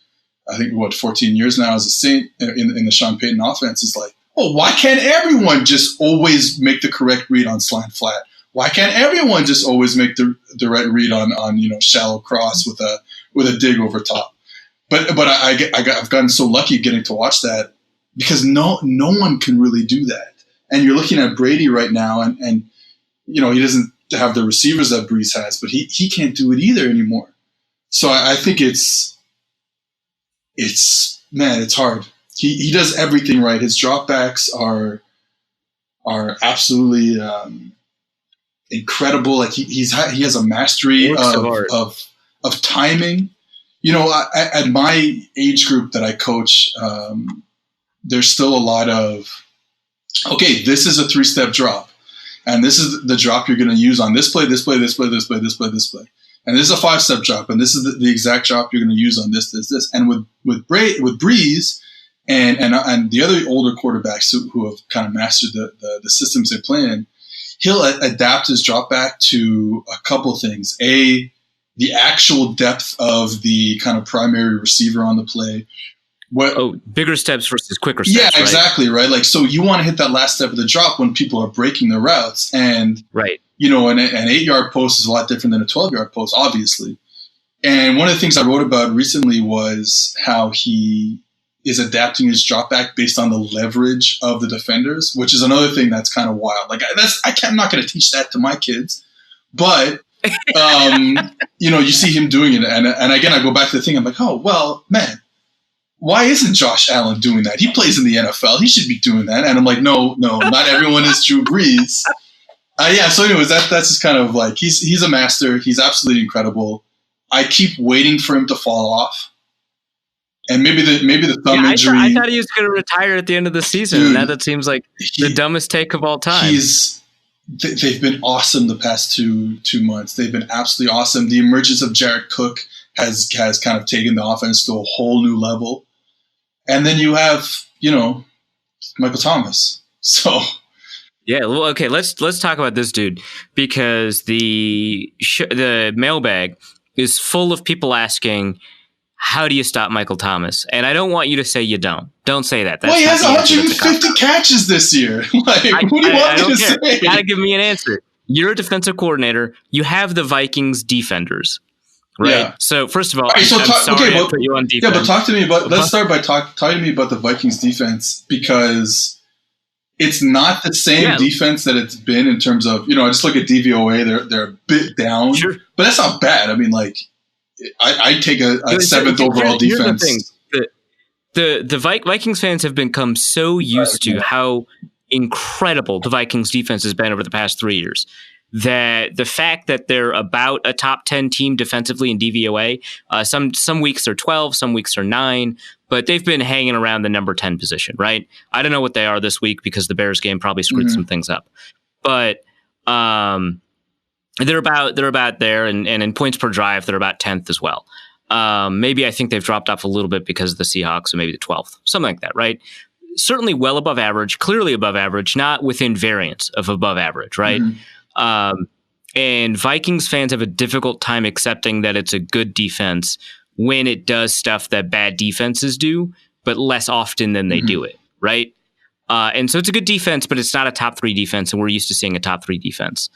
I think, 14 years now as a Saint in the Sean Payton offense, is like, why can't everyone just always make the correct read on slant flat? Why can't everyone just always make the right read on shallow cross with a dig over top? But I've gotten so lucky getting to watch that because no one can really do that. And you're looking at Brady right now, and he doesn't have the receivers that Brees has, but he can't do it either anymore. So I think it's hard. He does everything right. His dropbacks are absolutely incredible. Like he has a mastery of timing. At my age group that I coach, there's still a lot of, okay, this is a 3-step drop, and this is the drop you're going to use on this play, this play, this play, this play, this play, this play, and this is a 5-step drop, and this is the exact drop you're going to use on this. And with Brees and the other older quarterbacks who have kind of mastered the systems they play in, he'll adapt his drop back to a couple things. The actual depth of the kind of primary receiver on the play. Bigger steps versus quicker steps. Yeah, exactly, right? Like, so you want to hit that last step of the drop when people are breaking their routes. And, right. An 8-yard post is a lot different than a 12-yard post, obviously. And one of the things I wrote about recently was how he is adapting his drop back based on the leverage of the defenders, which is another thing that's kind of wild. Like I'm not going to teach that to my kids, but you see him doing it, and again I go back to the thing. I'm like, oh well, man, why isn't Josh Allen doing that? He plays in the NFL. He should be doing that. And I'm like, no, not everyone is Drew Brees. So anyways, that's just kind of like he's a master. He's absolutely incredible. I keep waiting for him to fall off. And maybe the thumb injury. I thought he was going to retire at the end of the season. Dude, and now that seems like the dumbest take of all time. They've been awesome the past 2 months. They've been absolutely awesome. The emergence of Jared Cook has kind of taken the offense to a whole new level. And then you have, Michael Thomas. So yeah, well, okay, let's talk about this dude, because the mailbag is full of people asking, how do you stop Michael Thomas? And I don't want you to say you don't. Don't say that. He has 150 catches this year. What do you want me to say? You gotta give me an answer. You're a defensive coordinator. You have the Vikings defenders, right? Yeah. So first of all, I'm sorry to put you on defense. Yeah, but talk to me about. Let's start by talking to me about the Vikings defense, because it's not the same defense that it's been in terms of, I just look at DVOA. They're a bit down, sure, but that's not bad. I mean, like, I take a 7th overall defense. Here's the thing. The Vikings fans have become so used to how incredible the Vikings defense has been over the past 3 years that the fact that they're about a top 10 team defensively in DVOA, some weeks they're 12, some weeks they're 9, but they've been hanging around the number 10 position, right? I don't know what they are this week because the Bears game probably screwed some things up, but they're about there, and in points per drive, they're about 10th as well. Maybe I think they've dropped off a little bit because of the Seahawks, so maybe the 12th, something like that, right? certainly well above average, clearly above average, not within variance of above average, right? And Vikings fans have a difficult time accepting that it's a good defense when it does stuff that bad defenses do, but less often than they do it, right? And so it's a good defense, but it's not a top 3 defense, and we're used to seeing a top 3 defense.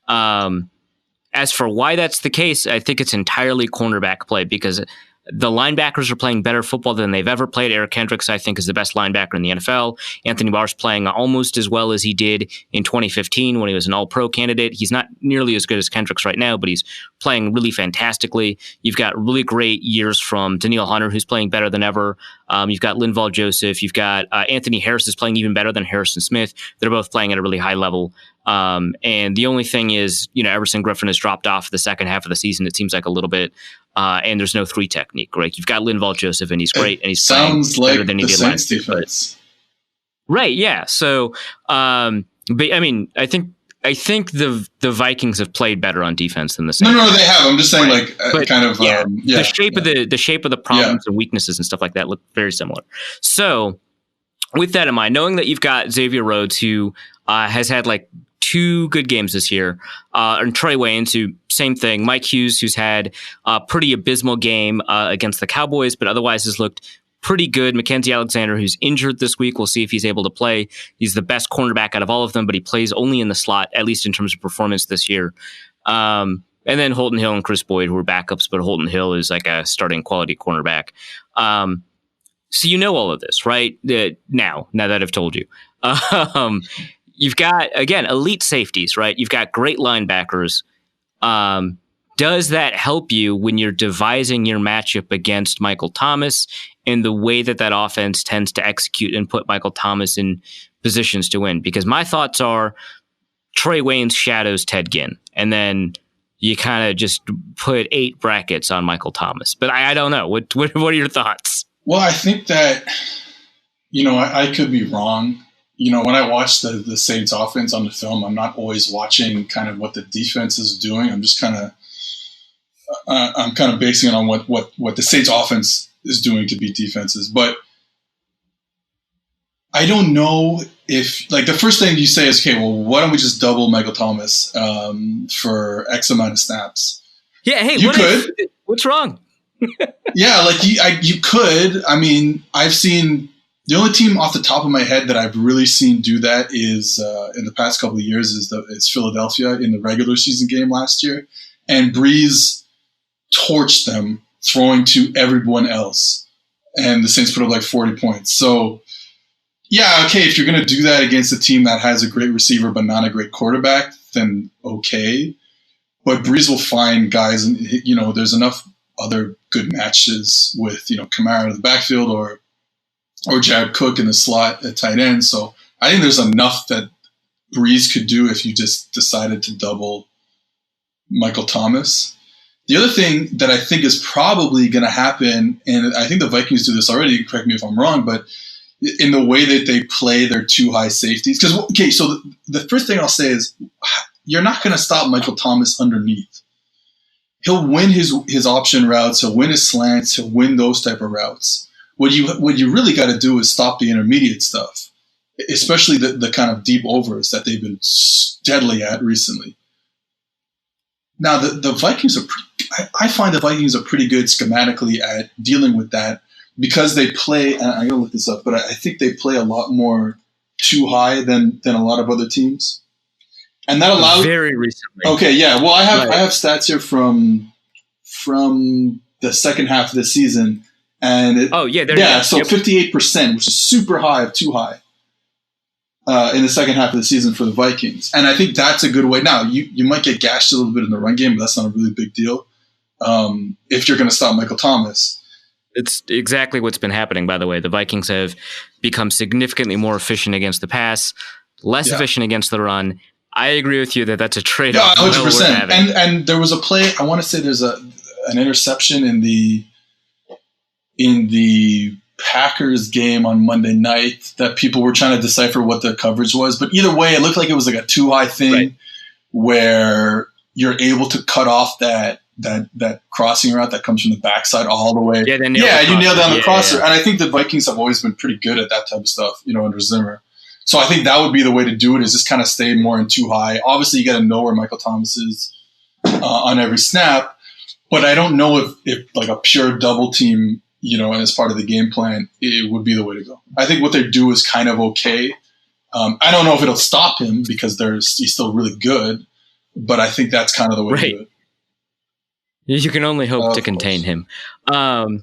As for why that's the case, I think it's entirely cornerback play, because the linebackers are playing better football than they've ever played. Eric Kendricks, I think, is the best linebacker in the NFL. Anthony Barr's playing almost as well as he did in 2015 when he was an all-pro candidate. He's not nearly as good as Kendricks right now, but he's playing really fantastically. You've got really great years from Danielle Hunter, who's playing better than ever. You've got Linval Joseph. You've got Anthony Harris is playing even better than Harrison Smith. They're both playing at a really high level. And the only thing is, Everson Griffin has dropped off the second half of the season. It seems like a little bit. And there's no 3 technique, right? You've got Linval Joseph, and he's great, and he's sounds better like than he the did Saints last year. defense. Right, yeah. So, but I mean, I think the Vikings have played better on defense than the Saints. No, they have. I'm just saying, right. The shape of the problems and weaknesses and stuff like that look very similar. So, with that in mind, knowing that you've got Xavier Rhodes, who has had like 2 good games this year, and Trey Waynes, who same thing. Mike Hughes, who's had a pretty abysmal game against the Cowboys, but otherwise has looked pretty good. Mackenzie Alexander, who's injured this week. We'll see if he's able to play. He's the best cornerback out of all of them, but he plays only in the slot, at least in terms of performance this year. And then Holton Hill and Chris Boyd, who are backups, but Holton Hill is like a starting quality cornerback. So you know all of this, right? Now that I've told you. You've got, again, elite safeties, right? You've got great linebackers. Does that help you when you're devising your matchup against Michael Thomas and the way that offense tends to execute and put Michael Thomas in positions to win? Because my thoughts are Trey Waynes shadows Ted Ginn, and then you kind of just put 8 brackets on Michael Thomas. But I don't know. What are your thoughts? Well, I think that, I could be wrong. When I watch the Saints offense on the film, I'm not always watching kind of what the defense is doing. I'm just kind of basing it on what the Saints offense is doing to beat defenses. But I don't know if, like, the first thing you say is, okay, well, why don't we just double Michael Thomas for X amount of snaps? Yeah, hey, what's wrong? Yeah, like you could. I mean, I've seen. The only team off the top of my head that I've really seen do that is in the past couple of years is Philadelphia in the regular season game last year, and Brees torched them throwing to everyone else, and the Saints put up like 40 points. So, yeah, okay, if you're going to do that against a team that has a great receiver but not a great quarterback, then okay. But Brees will find guys, and there's enough other good matches with Kamara in the backfield or Jared Cook in the slot at tight end. So I think there's enough that Brees could do if you just decided to double Michael Thomas. The other thing that I think is probably going to happen, and I think the Vikings do this already, correct me if I'm wrong, but in the way that they play their 2 high safeties. Because, okay, so the first thing I'll say is you're not going to stop Michael Thomas underneath. He'll win his option routes. He'll win his slants. He'll win those type of routes. What you really got to do is stop the intermediate stuff, especially the kind of deep overs that they've been deadly at recently. Now, the Vikings I find the Vikings are pretty good schematically at dealing with that because they play, and I'm going to look this up, but I think they play a lot more too high than a lot of other teams. And that allows very recently. Okay, yeah. Well, I have stats here from the second half of the season. And so 58%, which is super high, too high, in the second half of the season for the Vikings. And I think that's a good way. Now, you might get gashed a little bit in the run game, but that's not a really big deal if you're going to stop Michael Thomas. It's exactly what's been happening, by the way. The Vikings have become significantly more efficient against the pass, less efficient against the run. I agree with you that that's a trade-off. Yeah, 100%. And there was a play, I want to say there's an interception in the Packers game on Monday night that people were trying to decipher what the coverage was. But either way, it looked like it was like a too high thing where you're able to cut off that that crossing route that comes from the backside all the way. Yeah, you nailed down the crosser. And I think the Vikings have always been pretty good at that type of stuff, under Zimmer. So I think that would be the way to do it, is just kind of stay more in too high. Obviously, you got to know where Michael Thomas is on every snap, but I don't know if like a pure double team, as part of the game plan, it would be the way to go. I think what they do is kind of okay. I don't know if it'll stop him because he's still really good, but I think that's kind of the way to do it. You can only hope to contain him. So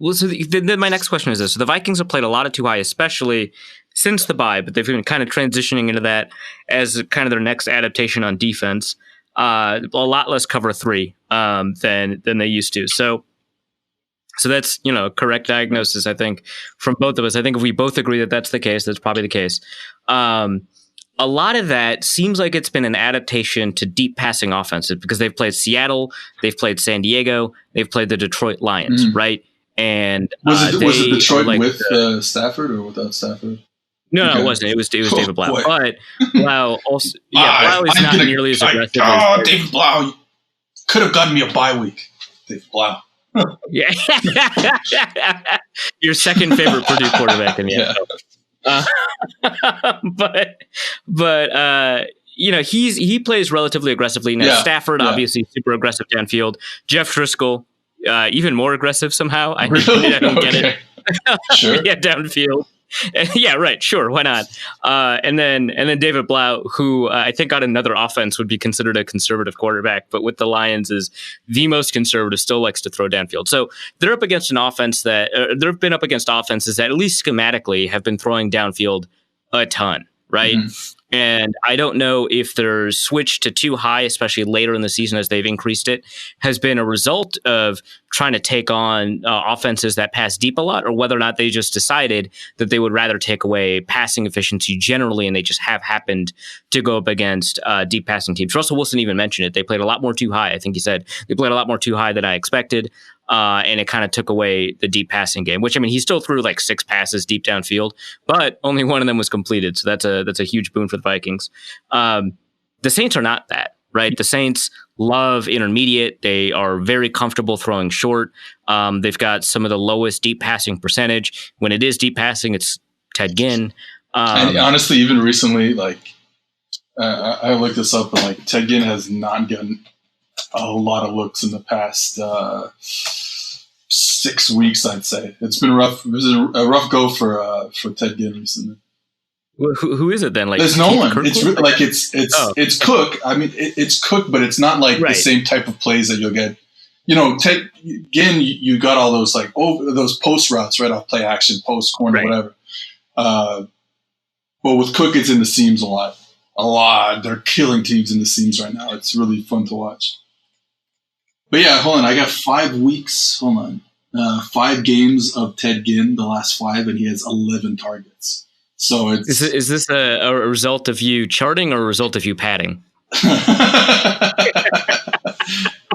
then my next question is this. So the Vikings have played a lot of too high, especially since the bye, but they've been kind of transitioning into that as kind of their next adaptation on defense. A lot less cover 3 than they used to. So that's, a correct diagnosis, I think, from both of us. I think if we both agree that that's the case, that's probably the case. A lot of that seems like it's been an adaptation to deep passing offenses because they've played Seattle, they've played San Diego, they've played the Detroit Lions, right? And was it Detroit with Stafford or without Stafford? No, it wasn't. It was David Blau. Boy. But Blau also, Blau is not nearly as aggressive. David Blau could have gotten me a bye week. David Blau. Yeah, your second favorite Purdue quarterback in the NFL. But he plays relatively aggressively now. Stafford obviously super aggressive downfield. Jeff Driscoll even more aggressive somehow. I don't get it. Sure. Downfield. Yeah, right. Sure. Why not? And then David Blau, who I think on another offense would be considered a conservative quarterback, but with the Lions is the most conservative, still likes to throw downfield. So they're up against an offense they've been up against offenses that at least schematically have been throwing downfield a ton. Right. Mm-hmm. And I don't know if their switch to too high, especially later in the season as they've increased it, has been a result of trying to take on offenses that pass deep a lot, or whether or not they just decided that they would rather take away passing efficiency generally, and they just have happened to go up against deep passing teams. Russell Wilson even mentioned it. They played a lot more too high. I think he said they played a lot more too high than I expected. And it kind of took away the deep passing game, which, I mean, he still threw like 6 passes deep downfield, but only one of them was completed. So that's a huge boon for the Vikings. The Saints are not that, right? The Saints love intermediate. They are very comfortable throwing short. They've got some of the lowest deep passing percentage. When it is deep passing, it's Ted Ginn. And honestly, even recently, I looked this up, but Ted Ginn has not gotten a lot of looks in the past 6 weeks, I'd say. It's been rough. It was a rough go for Ted Ginn recently. Who is it then? There's no one. Kirkwood? It's Cook. I mean, it's Cook, but it's not the same type of plays that you'll get. Ted Ginn, you got all those those post routes right off play action, post corner, whatever. But with Cook, it's in the seams a lot. They're killing teams in the seams right now. It's really fun to watch. But yeah, hold on. I got 5 weeks. Hold on. 5 games of Ted Ginn, the last 5, and he has 11 targets. So is this a result of you charting or a result of you padding?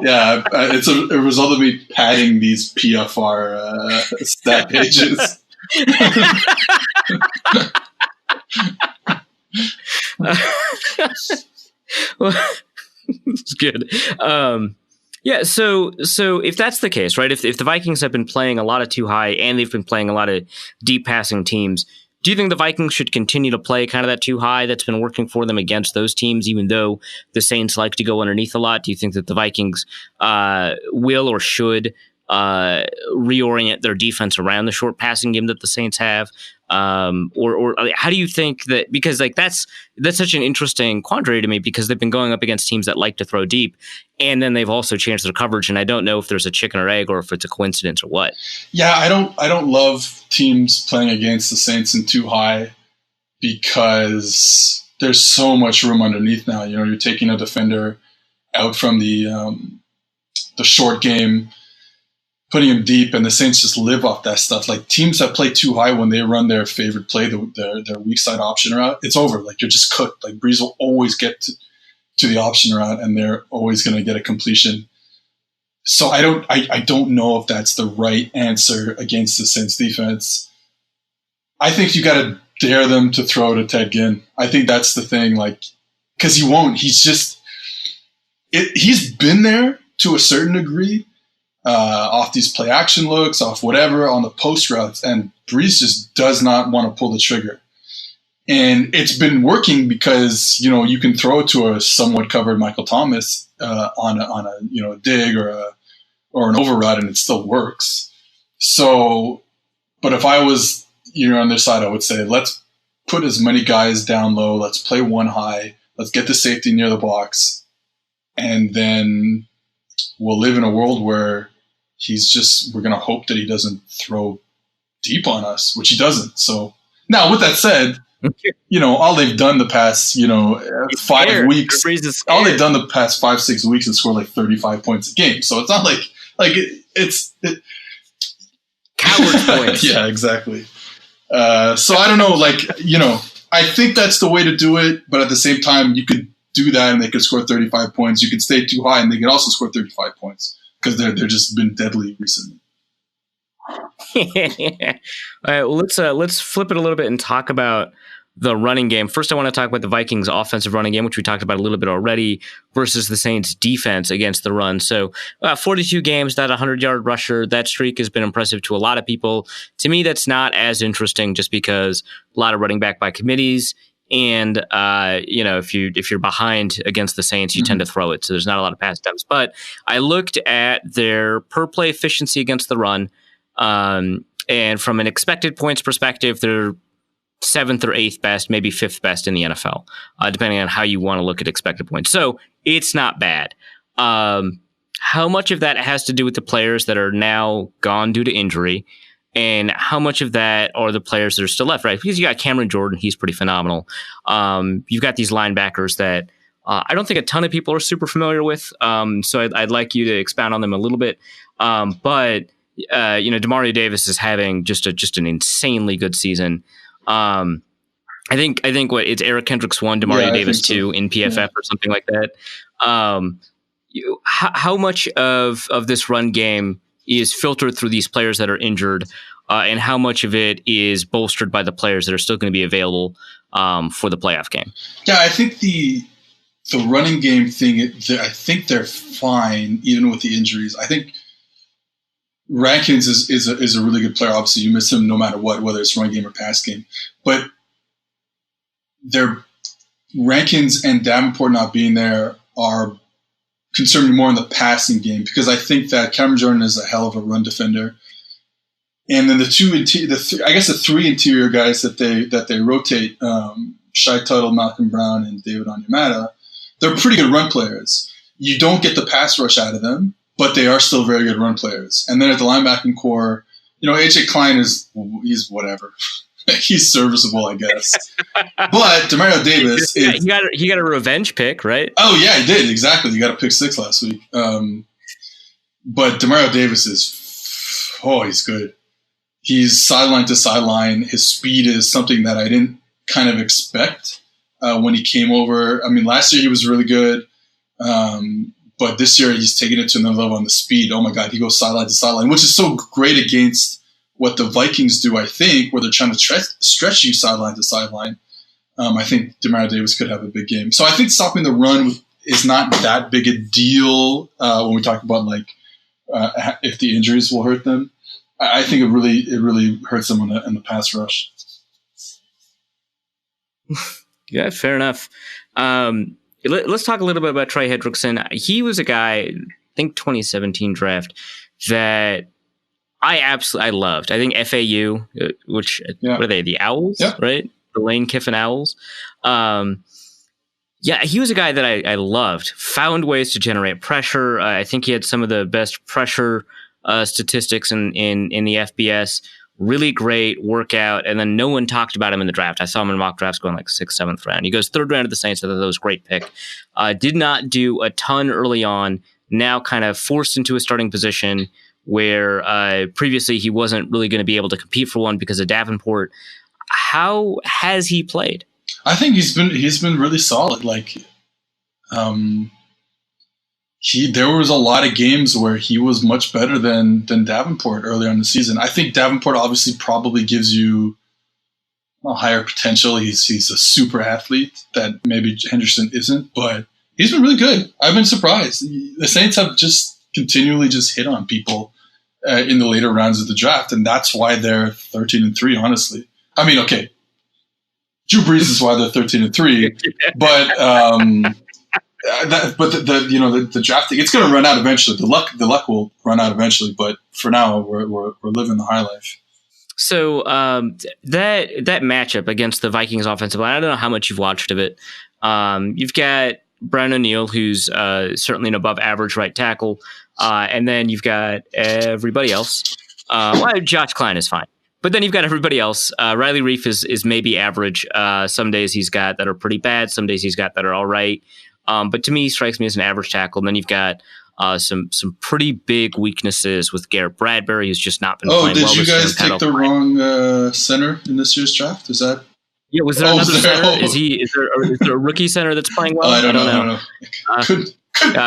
Yeah, it's a result of me padding these PFR stat pages. Well, it's good. So if that's the case, right? If the Vikings have been playing a lot of too high and they've been playing a lot of deep passing teams, do you think the Vikings should continue to play kind of that too high that's been working for them against those teams, even though the Saints like to go underneath a lot? Do you think that the Vikings will or should reorient their defense around the short passing game that the Saints have? Or how do you think that, because that's such an interesting quandary to me, because they've been going up against teams that like to throw deep, and then they've also changed their coverage, and I don't know if there's a chicken or egg or if it's a coincidence or what. Yeah, I don't love teams playing against the Saints in too high, because there's so much room underneath now. You're taking a defender out from the short game, putting him deep, and the Saints just live off that stuff. Teams that play too high, when they run their favorite play, their weak side option route, it's over. You're just cooked. Brees will always get to the option route, and they're always going to get a completion. So I don't know if that's the right answer against the Saints defense. I think you got to dare them to throw to Ted Ginn. I think that's the thing, because he won't. He's just, he's been there to a certain degree, off these play action looks, off whatever on the post routes, and Brees just does not want to pull the trigger. And it's been working because, you can throw it to a somewhat covered Michael Thomas on a dig or an overrun, and it still works. So, but if I was on their side, I would say let's put as many guys down low. Let's play one high. Let's get the safety near the box, and then we'll live in a world where we're going to hope that he doesn't throw deep on us, which he doesn't. So now, with that said, all they've done the past, 5 weeks, all they've done the past 5-6 weeks is score like 35 points a game. So it's not like it's coward points. Yeah, exactly. So I don't know, I think that's the way to do it. But at the same time, you could do that and they could score 35 points. You could stay too high and they could also score 35 points because they're just been deadly recently. All right, well, let's flip it a little bit and talk about the running game. First, I want to talk about the Vikings' offensive running game, which we talked about a little bit already, versus the Saints' defense against the run. So 42 games, that 100-yard rusher, that streak has been impressive to a lot of people. To me, that's not as interesting just because a lot of running back by committees. And, if you're behind against the Saints, you tend to throw it. So there's not a lot of pass attempts. But I looked at their per play efficiency against the run. And from an expected points perspective, they're 7th or 8th best, maybe 5th best in the NFL, depending on how you want to look at expected points. So it's not bad. How much of that has to do with the players that are now gone due to injury? And how much of that are the players that are still left, right? Because you got Cameron Jordan, he's pretty phenomenal. You've got these linebackers that I don't think a ton of people are super familiar with. So I'd like you to expound on them a little bit. But Demario Davis is having just an insanely good season. I think it's Eric Kendricks 1, Demario Davis 2 in PFF or something like that. How much of this run game is filtered through these players that are injured, and how much of it is bolstered by the players that are still going to be available for the playoff game? Yeah, I think the running game thing, I think they're fine even with the injuries. I think Rankins is a really good player. Obviously, you miss him no matter what, whether it's run game or pass game. But their Rankins and Davenport not being there are concerned me more in the passing game because I think that Cameron Jordan is a hell of a run defender. And then the three interior guys that they rotate, Shai Tuttle, Malcolm Brown, and David Onyemata, they're pretty good run players. You don't get the pass rush out of them, but they are still very good run players. And then at the linebacking core, AJ Klein he's whatever. He's serviceable, I guess. But Demario Davis he got a revenge pick, right? Oh yeah, he did, exactly. He got a pick 6 last week. But Demario Davis he's good. He's sideline to sideline. His speed is something that I didn't kind of expect when he came over. I mean, last year he was really good. But this year he's taking it to another level on the speed. Oh my God, he goes sideline to sideline, which is so great against what the Vikings do, I think, where they're trying to stretch you sideline to sideline. I think Demario Davis could have a big game. So I think stopping the run is not that big a deal when we talk about if the injuries will hurt them. I think it really hurts them in the pass rush. Yeah, fair enough. Let's talk a little bit about Trey Hendrickson. He was a guy, I think 2017 draft, that I loved. I think FAU, which what are they? The Owls, right? The Lane Kiffin Owls. He was a guy that I loved. Found ways to generate pressure. I think he had some of the best pressure statistics in the FBS. Really great workout, and then no one talked about him in the draft. I saw him in mock drafts going like 6th, 7th round. He goes 3rd round of the Saints. I thought that was a great pick. Did not do a ton early on. Now kind of forced into a starting position where previously he wasn't really going to be able to compete for one because of Davenport. How has he played? I think he's been really solid. There was a lot of games where he was much better than Davenport earlier in the season. I think Davenport obviously probably gives you a higher potential. He's a super athlete that maybe Henderson isn't, but He's been really good. I've been surprised. The Saints have just continually just hit on people in the later rounds of the draft, and that's why they're 13-3. Honestly, I mean, okay, Drew Brees is why they're 13-3, but the drafting, it's going to run out eventually. The luck will run out eventually, but for now, we're living the high life. So that matchup against the Vikings offensive line, I don't know how much you've watched of it. You've got Brian O'Neill, who's certainly an above average right tackle, and then you've got everybody else. Josh Klein is fine, but then you've got everybody else. Riley Reif is maybe average. Some days he's got that are pretty bad. Some days he's got that are all right. But to me, he strikes me as an average tackle. And then you've got some pretty big weaknesses with Garrett Bradbury, who's just not been playing well. Oh, did you guys take the wrong center in this year's draft? Is that? Yeah, was there another center? Oh. Is there a rookie center that's playing well? I don't know.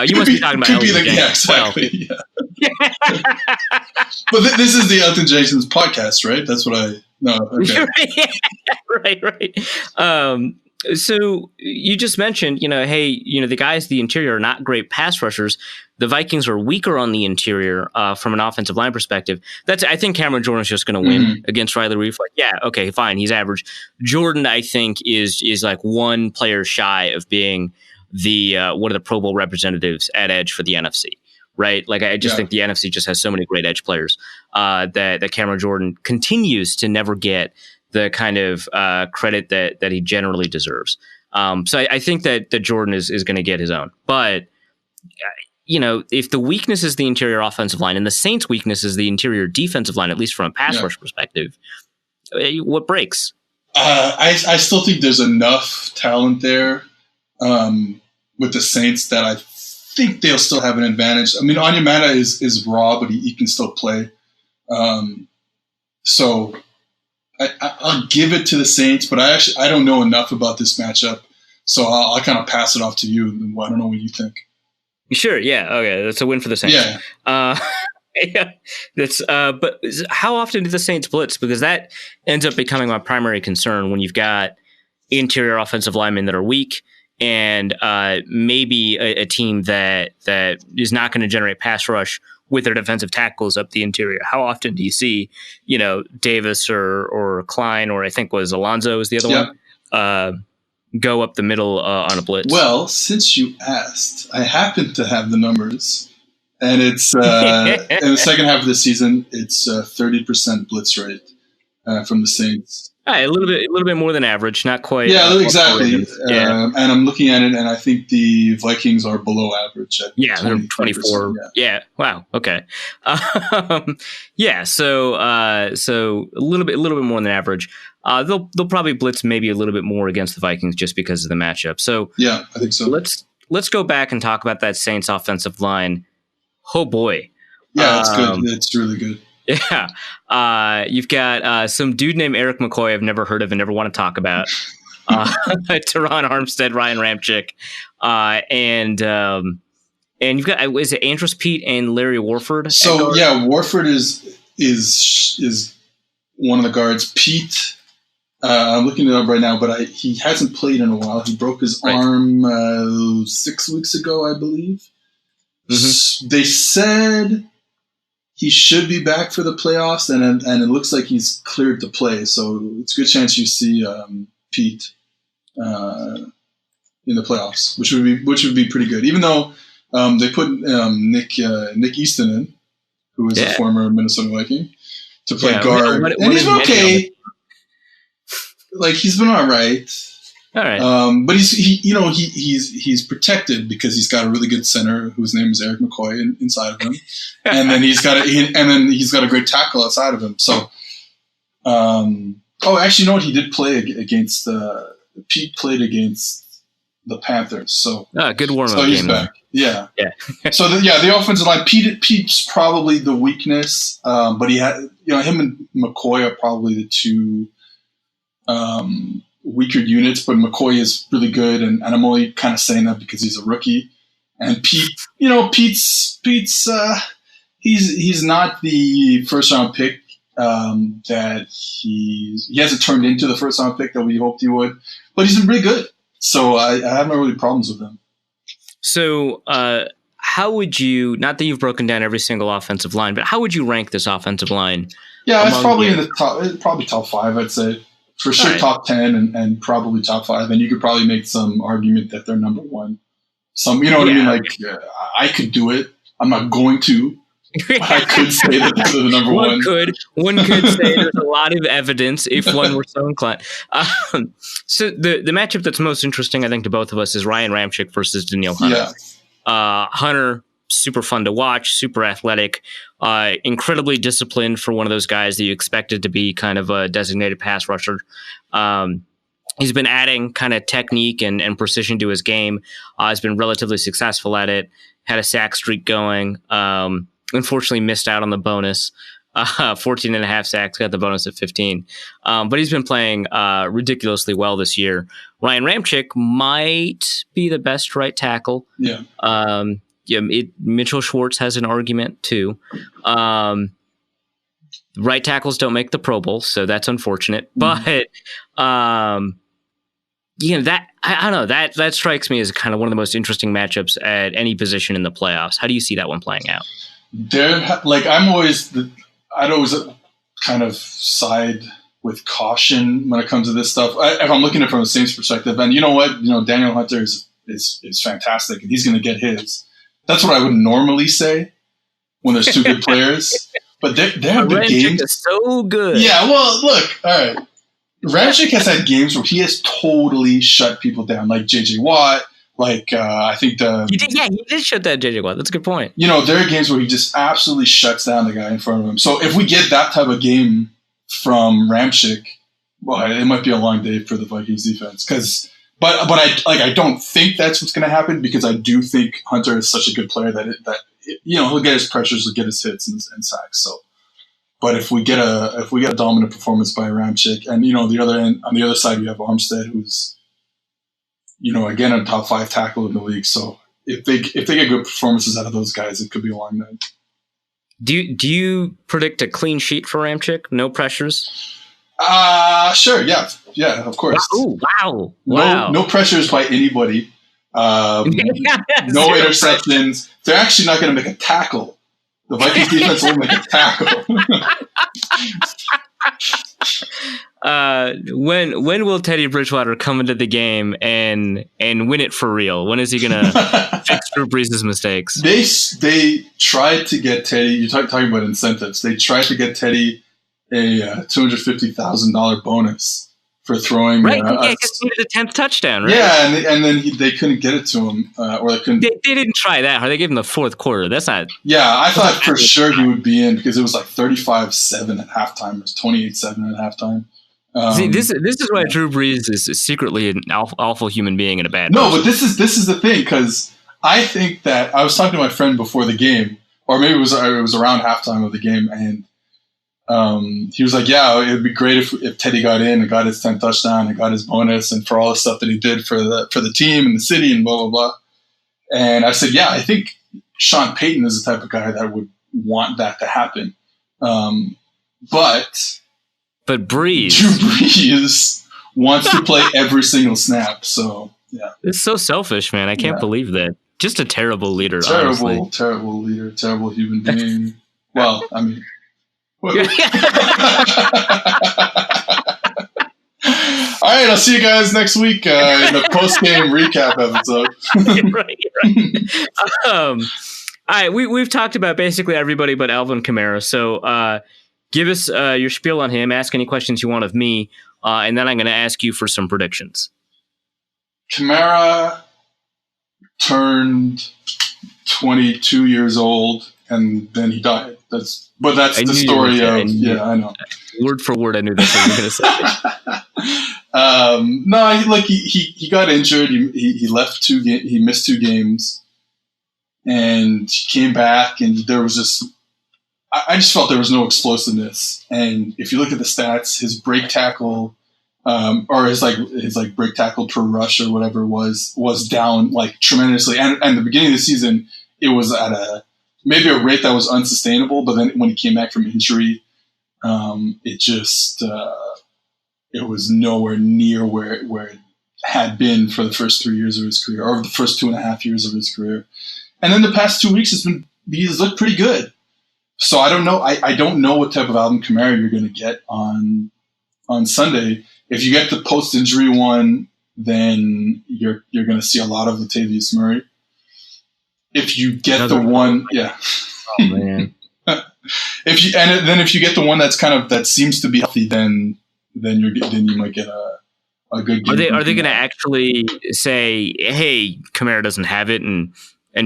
You must be talking about Elton Jenkins. Yeah, exactly. Well. Yeah. But this is the Elton Jenkins podcast, right? That's what I know. Okay. Right. So you just mentioned, the guys, the interior are not great pass rushers. The Vikings are weaker on the interior from an offensive line perspective. I think Cameron Jordan's just going to win against Riley Reif. Like, yeah, okay, fine, he's average. Jordan, I think, is like one player shy of being the one of the Pro Bowl representatives at edge for the NFC. Right? Like, I just think the NFC just has so many great edge players that Cameron Jordan continues to never get the kind of credit that he generally deserves. So I think that Jordan is going to get his own. But, if the weakness is the interior offensive line and the Saints' weakness is the interior defensive line, at least from a pass rush perspective, what breaks? I still think there's enough talent there with the Saints that I think they'll still have an advantage. I mean, Onyemata is raw, but he can still play. So I'll give it to the Saints, but I don't know enough about this matchup, so I'll kind of pass it off to you. And I don't know what you think. Sure. Yeah. Okay. That's a win for the Saints. Yeah. Yeah. But how often do the Saints blitz? Because that ends up becoming my primary concern when you've got interior offensive linemen that are weak and maybe a team that is not going to generate pass rush with their defensive tackles up the interior. How often do you see, Davis or Klein, or I think was Alonzo is the other one, go up the middle on a blitz? Well, since you asked, I happen to have the numbers, and it's in the second half of the season, it's 30% blitz rate from the Saints. A little bit more than average, not quite. Yeah, exactly. And I'm looking at it, and I think the Vikings are below average. At they're 24. Yeah. Wow. Okay. So a little bit more than average. They'll probably blitz maybe a little bit more against the Vikings just because of the matchup. So yeah, I think so. Let's go back and talk about that Saints offensive line. Oh boy. Yeah, it's good. It's really good. Yeah. You've got some dude named Eric McCoy I've never heard of and never want to talk about. Teron Armstead, Ryan Ramczyk. And you've got, is it Andrus Peat and Larry Warford? So, Warford is one of the guards. Pete, I'm looking it up right now, but he hasn't played in a while. He broke his arm 6 weeks ago, I believe. Mm-hmm. They said he should be back for the playoffs, and it looks like he's cleared to play. So it's a good chance you see Pete in the playoffs, which would be pretty good. Even though they put Nick Easton in, who is a former Minnesota Viking, to play guard, and he's been okay. Like, he's been all right. All right. But he's protected because he's got a really good center whose name is Eric McCoy inside of him, and then he's got a great tackle outside of him. So, actually, you know what? He did play against Pete played against the Panthers. So, good warm-up. So he's back. Yeah. So the offensive line. Pete's probably the weakness, but he had him and McCoy are probably the two weaker units, but McCoy is really good, and I'm only kind of saying that because he's a rookie. And Pete's he's not the first round pick that he hasn't turned into the first round pick that we hoped he would, but he's been pretty good. So I have no really problems with him. So, how would you, not that you've broken down every single offensive line, but how would you rank this offensive line? Yeah, it's probably in the top, probably top 5, I'd say. For sure, top 10 and probably top 5. And you could probably make some argument that they're number 1. Some, you know what I mean? Like, I could do it. I'm not going to. But I could say that they're the number 1. One could say there's a lot of evidence if one were so inclined. So the matchup that's most interesting, I think, to both of us is Ryan Ramczyk versus Danielle Hunter. Yeah. Hunter, super fun to watch, super athletic, incredibly disciplined for one of those guys that you expected to be kind of a designated pass rusher. He's been adding kind of technique and precision to his game. He's been relatively successful at it, had a sack streak going. Unfortunately missed out on the bonus. 14 and a half sacks, got the bonus at 15. But he's been playing ridiculously well this year. Ryan Ramczyk might be the best right tackle. Yeah. Mitchell Schwartz has an argument too. Right tackles don't make the Pro Bowl, so that's unfortunate. But that I don't know, that strikes me as kind of one of the most interesting matchups at any position in the playoffs. How do you see that one playing out? I'd always kind of side with caution when it comes to this stuff. If I'm looking at it from the Saints perspective, and you know what, Daniel Hunter is fantastic, and he's going to get his. That's what I would normally say when there's two good players. But there have been games. Is so good. Yeah, well, look, all right. Ramczyk has had games where he has totally shut people down, like J.J. Watt. I think he did shut down J.J. Watt. That's a good point. There are games where he just absolutely shuts down the guy in front of him. So if we get that type of game from Ramczyk, well, it might be a long day for the Vikings defense. But I don't think that's what's going to happen, because I do think Hunter is such a good player that he'll get his pressures, he'll get his hits and sacks. So, but if we get a dominant performance by Ramczyk, and on the other side you have Armstead, who's again a top 5 tackle in the league. So if they get good performances out of those guys, it could be a long night. Do you predict a clean sheet for Ramczyk? No pressures? Sure. Yeah, of course. Wow. No pressures by anybody. No interceptions. They're actually not going to make a tackle. The Vikings defense will make a tackle. When will Teddy Bridgewater come into the game and win it for real? When is he going to fix Drew Brees' mistakes? They tried to get Teddy. You're talking about incentives. They tried to get Teddy a $250,000 bonus for throwing. Right, because he needed the 10th touchdown, right? Yeah, and then they couldn't get it to him, or they couldn't. They didn't try that hard. They gave him the fourth quarter. That's not. Yeah, I thought for sure he would be in, because it was like 35-7 at halftime. It was 28-7 at halftime. See, this is why Drew Brees is secretly an awful human being and a bad. No, but this is the thing, because I think that I was talking to my friend before the game, or maybe it was around halftime of the game, and he was like, "Yeah, it would be great if Teddy got in and got his 10th touchdown and got his bonus, and for all the stuff that he did for the team and the city and blah blah blah." And I said, "Yeah, I think Sean Payton is the type of guy that would want that to happen." But Brees, Drew Brees wants to play every single snap. So yeah, it's so selfish, man. I can't believe that. Just a terrible leader. Terrible leader. Terrible human being. Well, I mean. All right, I'll see you guys next week in the post-game recap episode. right. All right, we've talked about basically everybody but Alvin Kamara. So give us your spiel on him. Ask any questions you want of me, and then I'm going to ask you for some predictions. Kamara turned 22 years old, and then he died. That's the story of. I know. Word for word, I knew that's what you were No, going to say. he got injured. He left he missed 2 games, and came back, and there was just. I just felt there was no explosiveness. And if you look at the stats, his break tackle, or his break tackle per rush or whatever was down tremendously. And the beginning of the season, it was at maybe a rate that was unsustainable. But then when he came back from injury, it was nowhere near where had been for the first 3 years of his career, or the first 2.5 years of his career. And then the past 2 weeks, he's looked pretty good. So I don't know. I don't know what type of Alvin Kamara you're going to get on Sunday. If you get the post-injury one, then you're going to see a lot of Latavius Murray. If you get the one, yeah. Oh man. If you get the one that seems to be healthy, then you might get a good game. Are they going to actually say, "Hey, Kamara doesn't have it," and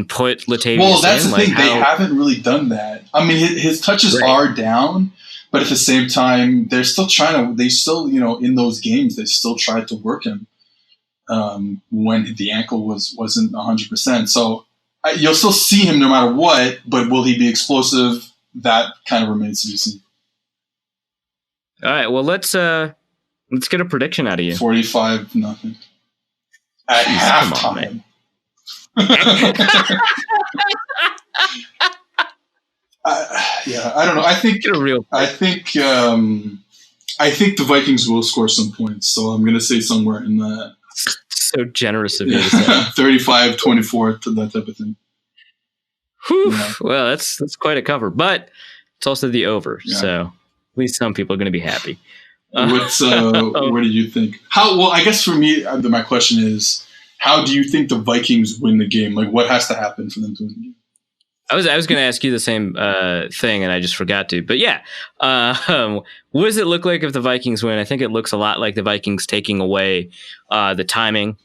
put Latavius? Well, that's in? the thing. They haven't really done that. I mean, his touches are down, but at the same time, they're still trying to. They still, in those games, they still tried to work him when the ankle wasn't 100%. So you'll still see him no matter what. But will he be explosive? That kind of remains to be seen. All right. Well, let's get a prediction out of you. 45-0 at halftime. I don't know. I think the Vikings will score some points. So I'm going to say somewhere in the so generous of you to say 35-24 to that type of thing. Yeah. Well, that's quite a cover, but it's also the over. Yeah. So at least some people are going to be happy. What do you think? I guess for me, my question is, how do you think the Vikings win the game? Like, what has to happen for them to win the game? I was going to ask you the same thing, and I just forgot to. But yeah, what does it look like if the Vikings win? I think it looks a lot like the Vikings taking away the timing.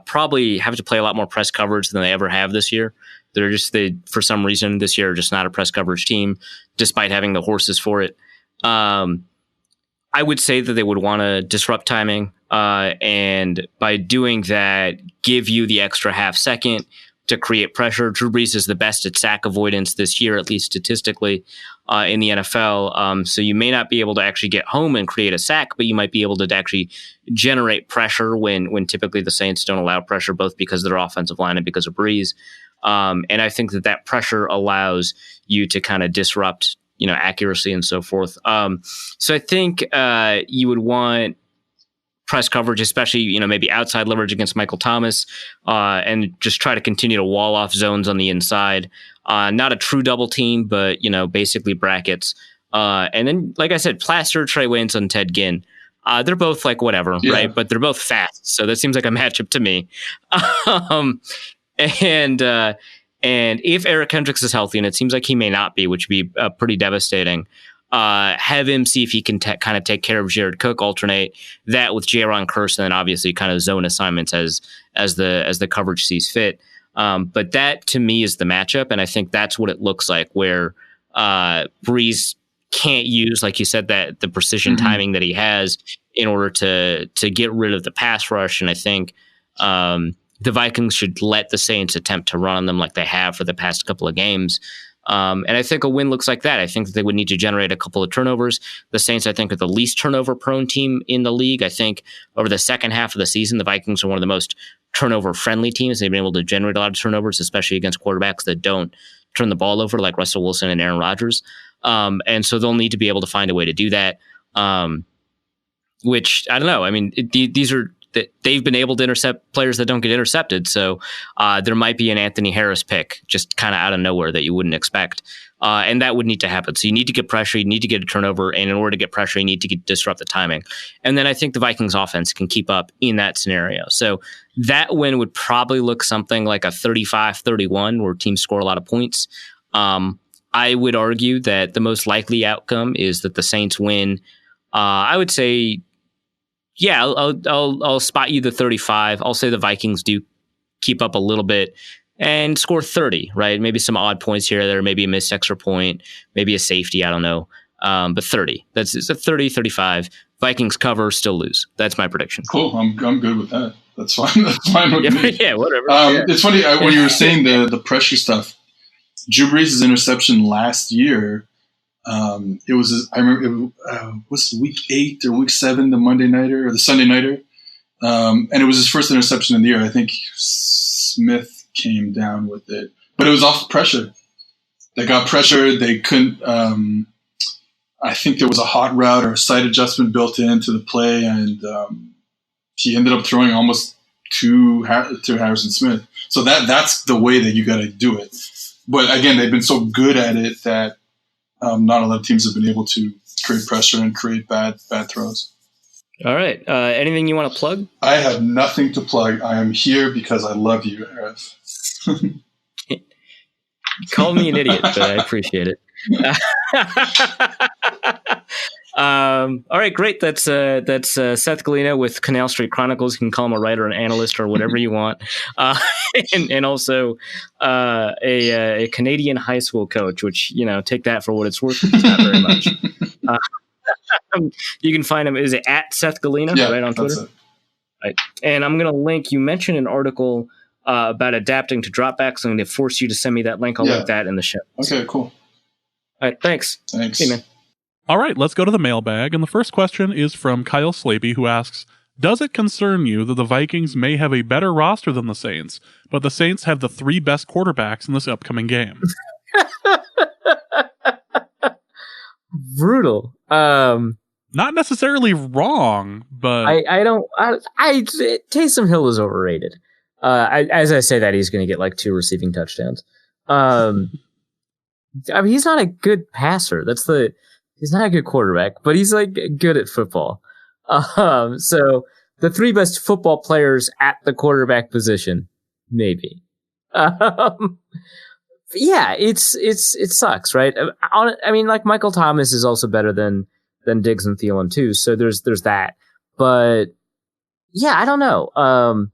Probably have to play a lot more press coverage than they ever have this year. They for some reason this year are just not a press coverage team, despite having the horses for it. I would say that they would want to disrupt timing, and by doing that, give you the extra half second to create pressure. Drew Brees is the best at sack avoidance this year, at least statistically, in the NFL. So you may not be able to actually get home and create a sack, but you might be able to actually generate pressure when typically the Saints don't allow pressure, both because of their offensive line and because of Brees. And I think that pressure allows you to kind of disrupt, accuracy and so forth. So I think you would want press coverage, especially, maybe outside leverage against Michael Thomas, and just try to continue to wall off zones on the inside. Not a true double team, but, basically brackets. And then, like I said, plaster Trey Waynes and Ted Ginn. They're both like whatever, right? But they're both fast. So that seems like a matchup to me. And if Eric Kendricks is healthy, and it seems like he may not be, which would be pretty devastating, have him see if he can kind of take care of Jared Cook, alternate that with Jaron Kearse, and then obviously kind of zone assignments as the coverage sees fit. But that to me is the matchup, and I think that's what it looks like, where Brees can't use, like you said, that the precision timing that he has in order to get rid of the pass rush. And I think the Vikings should let the Saints attempt to run on them like they have for the past couple of games. And I think a win looks like that. I think that they would need to generate a couple of turnovers. The Saints, I think, are the least turnover-prone team in the league. I think over the second half of the season, the Vikings are one of the most turnover-friendly teams. They've been able to generate a lot of turnovers, especially against quarterbacks that don't turn the ball over, like Russell Wilson and Aaron Rodgers. And so they'll need to be able to find a way to do that, which, I don't know. I mean, these are... They've been able to intercept players that don't get intercepted. So there might be an Anthony Harris pick just kind of out of nowhere that you wouldn't expect. And that would need to happen. So you need to get pressure. You need to get a turnover. And in order to get pressure, you need to disrupt the timing. And then I think the Vikings offense can keep up in that scenario. So that win would probably look something like a 35-31 where teams score a lot of points. I would argue that the most likely outcome is that the Saints win. I would say... Yeah, I'll spot you the 35. I'll say the Vikings do keep up a little bit and score 30, right? Maybe some odd points here or there, maybe a missed extra point, maybe a safety, I don't know. But 30. It's a 30-35. Vikings cover, still lose. That's my prediction. Cool. I'm good with that. That's fine. That's fine with me. Yeah, whatever. It's funny, when you were saying the pressure stuff, Drew Brees' interception last year, it was, I remember, what's week 8 or week 7, the Monday nighter or the Sunday nighter. And it was his first interception of the year. I think Smith came down with it, but it was off pressure. They got pressure. They couldn't, I think there was a hot route or a side adjustment built into the play. And, he ended up throwing almost to Harrison Smith. So that's the way that you got to do it. But again, they've been so good at it that not a lot of teams have been able to create pressure and create bad throws. All right. Anything you want to plug? I have nothing to plug. I am here because I love you, Arif. Call me an idiot, but I appreciate it. All right, great. That's Seth Galina with Canal Street Chronicles. You can call him a writer, an analyst, or whatever you want. And also a Canadian high school coach, which, take that for what it's worth. It's not very much. You can find him. Is it at Seth Galina? Yeah, right on Twitter. That's it. Right. And I'm going to link. You mentioned an article about adapting to dropbacks. I'm going to force you to send me that link. I'll link that in the show. Okay, cool. All right, thanks. Hey, man. All right, let's go to the mailbag. And the first question is from Kyle Slaby, who asks, does it concern you that the Vikings may have a better roster than the Saints, but the Saints have the 3 best quarterbacks in this upcoming game? Brutal. Not necessarily wrong, but Taysom Hill is overrated. As I say that, he's going to get like 2 receiving touchdowns. He's not a good passer. He's not a good quarterback, but he's like good at football. So the 3 best football players at the quarterback position, maybe. Yeah, it sucks, right? I mean, like Michael Thomas is also better than Diggs and Thielen too. So there's that, but yeah, I don't know.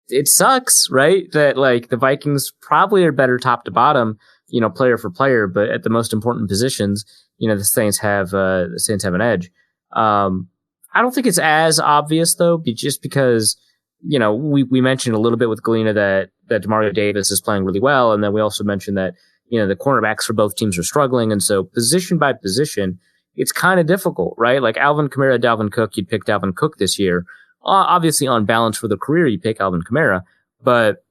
It sucks, right? That like the Vikings probably are better top to bottom, player for player, but at the most important positions, the Saints have an edge. I don't think it's as obvious though, just because, we mentioned a little bit with Galina that Demario Davis is playing really well. And then we also mentioned that, the cornerbacks for both teams are struggling. And so position by position, it's kind of difficult, right? Like Alvin Kamara, Dalvin Cook, you'd pick Dalvin Cook this year. Obviously on balance for the career, you pick Alvin Kamara, but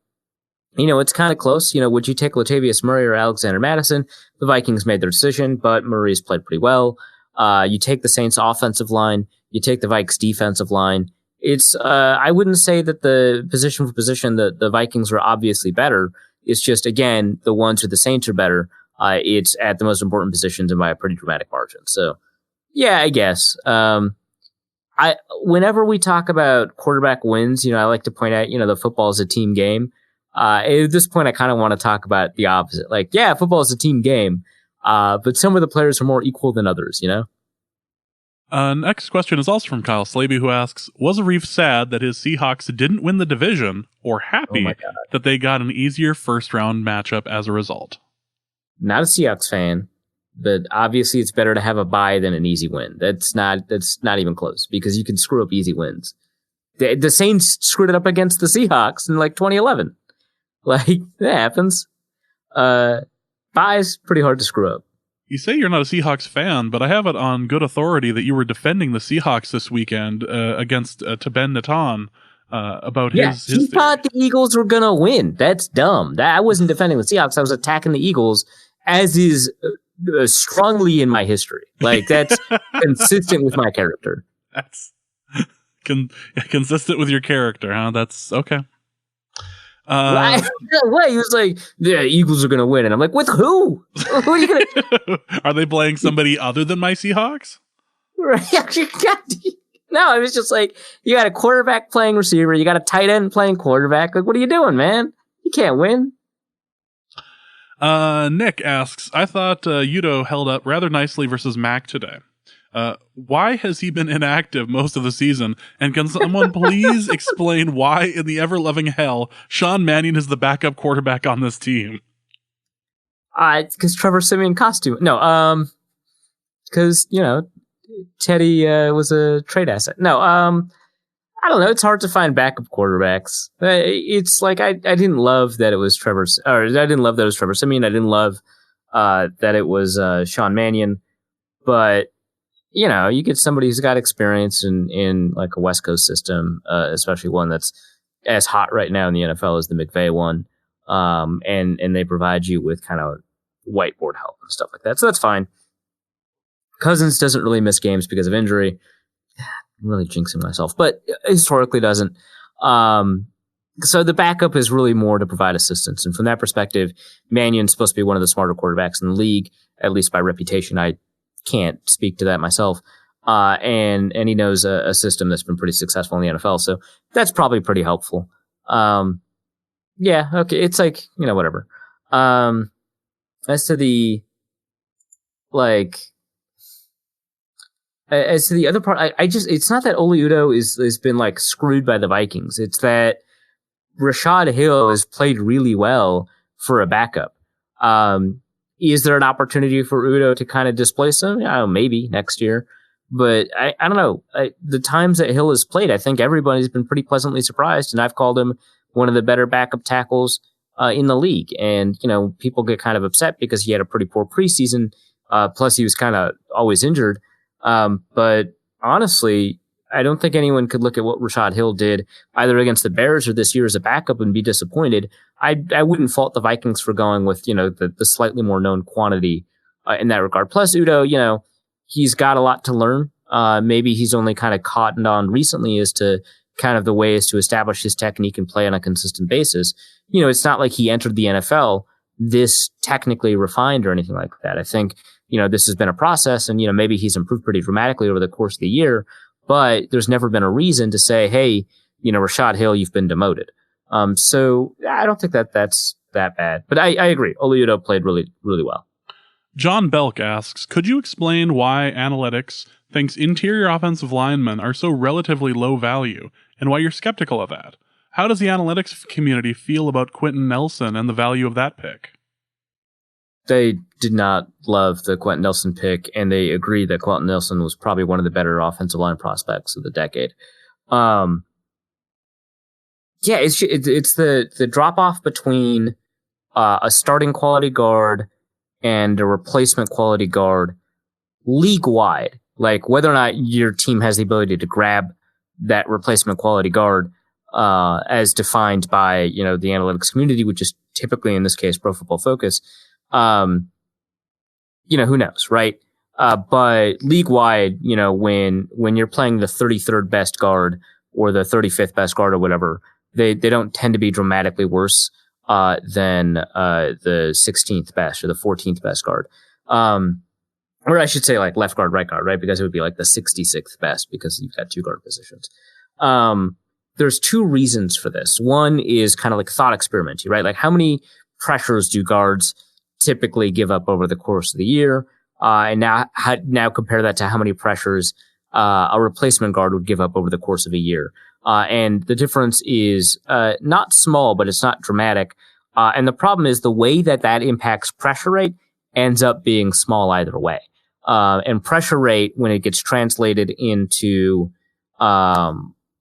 it's kind of close. Would you take Latavius Murray or Alexander Madison? The Vikings made their decision, but Murray's played pretty well. You take the Saints offensive line, you take the Vikes defensive line. It's, I wouldn't say that the position for position, the Vikings were obviously better. It's just, again, the ones who the Saints are better. It's at the most important positions and by a pretty dramatic margin. So yeah, I guess, whenever we talk about quarterback wins, I like to point out, the football is a team game. At this point, I kind of want to talk about the opposite. Like, yeah, football is a team game, but some of the players are more equal than others, Next question is also from Kyle Slaby, who asks, was Arif sad that his Seahawks didn't win the division, or happy that they got an easier first-round matchup as a result? Not a Seahawks fan, but obviously it's better to have a bye than an easy win. That's not even close, because you can screw up easy wins. The Saints screwed it up against the Seahawks in like 2011. Like, that happens. Bye's pretty hard to screw up. You say you're not a Seahawks fan, but I have it on good authority that you were defending the Seahawks this weekend against Ben Natan about his he thought the Eagles were going to win. That's dumb. I wasn't defending the Seahawks. I was attacking the Eagles, as is strongly in my history. Like, that's consistent with my character. That's consistent with your character, huh? That's okay. Right. He was like, the Eagles are going to win. And I'm like, with who? Who are you going to? Are they playing somebody other than my Seahawks? Right. No, it was just like, you got a quarterback playing receiver. You got a tight end playing quarterback. Like, what are you doing, man? You can't win. Nick asks, I thought Udo held up rather nicely versus Mac today. Why has he been inactive most of the season? And can someone please explain why in the ever-loving hell Sean Mannion is the backup quarterback on this team? Because Trevor Siemian costume. No, because, Teddy was a trade asset. No, I don't know. It's hard to find backup quarterbacks. It's like I didn't love that it was Trevor Siemian. I didn't love that it was Sean Mannion. But you get somebody who's got experience in like a West Coast system, especially one that's as hot right now in the NFL as the McVay one. And they provide you with kind of whiteboard help and stuff like that. So that's fine. Cousins doesn't really miss games because of injury. I'm really jinxing myself, but historically doesn't. So the backup is really more to provide assistance. And from that perspective, Mannion's supposed to be one of the smarter quarterbacks in the league, at least by reputation. I can't speak to that myself. And he knows a system that's been pretty successful in the NFL. So that's probably pretty helpful. Yeah, okay. It's like, whatever. As to the other part, it's not that Oli Udoh has been like screwed by the Vikings. It's that Rashad Hill has played really well for a backup. Is there an opportunity for Udoh to kind of displace him? Maybe next year. But I don't know. The times that Hill has played, I think everybody's been pretty pleasantly surprised, and I've called him one of the better backup tackles in the league. And, people get kind of upset because he had a pretty poor preseason. Plus he was kind of always injured. But honestly, I don't think anyone could look at what Rashad Hill did either against the Bears or this year as a backup and be disappointed. I wouldn't fault the Vikings for going with, the slightly more known quantity in that regard. Plus Udoh, he's got a lot to learn. Maybe he's only kind of cottoned on recently as to kind of the ways to establish his technique and play on a consistent basis. It's not like he entered the NFL this technically refined or anything like that. I think, this has been a process, and, maybe he's improved pretty dramatically over the course of the year, but there's never been a reason to say, hey, Rashad Hill, you've been demoted. So I don't think that's that bad, but I agree. Oli Udoh played really, really well. John Belk asks, could you explain why analytics thinks interior offensive linemen are so relatively low value, and why you're skeptical of that? How does the analytics community feel about Quentin Nelson and the value of that pick? They did not love the Quentin Nelson pick, and they agree that Quentin Nelson was probably one of the better offensive line prospects of the decade. It's the drop off between a starting quality guard and a replacement quality guard league wide. Like whether or not your team has the ability to grab that replacement quality guard, as defined by, the analytics community, which is typically in this case, Pro Football Focus. Who knows, right? But league wide, when you're playing the 33rd best guard or the 35th best guard or whatever, they don't tend to be dramatically worse than the 16th best or the 14th best guard. Or I should say like left guard, right guard, right? Because it would be like the 66th best because you've got two guard positions. There's two reasons for this. One is kind of like thought experiment, right? Like how many pressures do guards typically give up over the course of the year? And now compare that to how many pressures a replacement guard would give up over the course of a year. And the difference is not small, but it's not dramatic. And the problem is the way that impacts pressure rate ends up being small either way. And pressure rate, when it gets translated into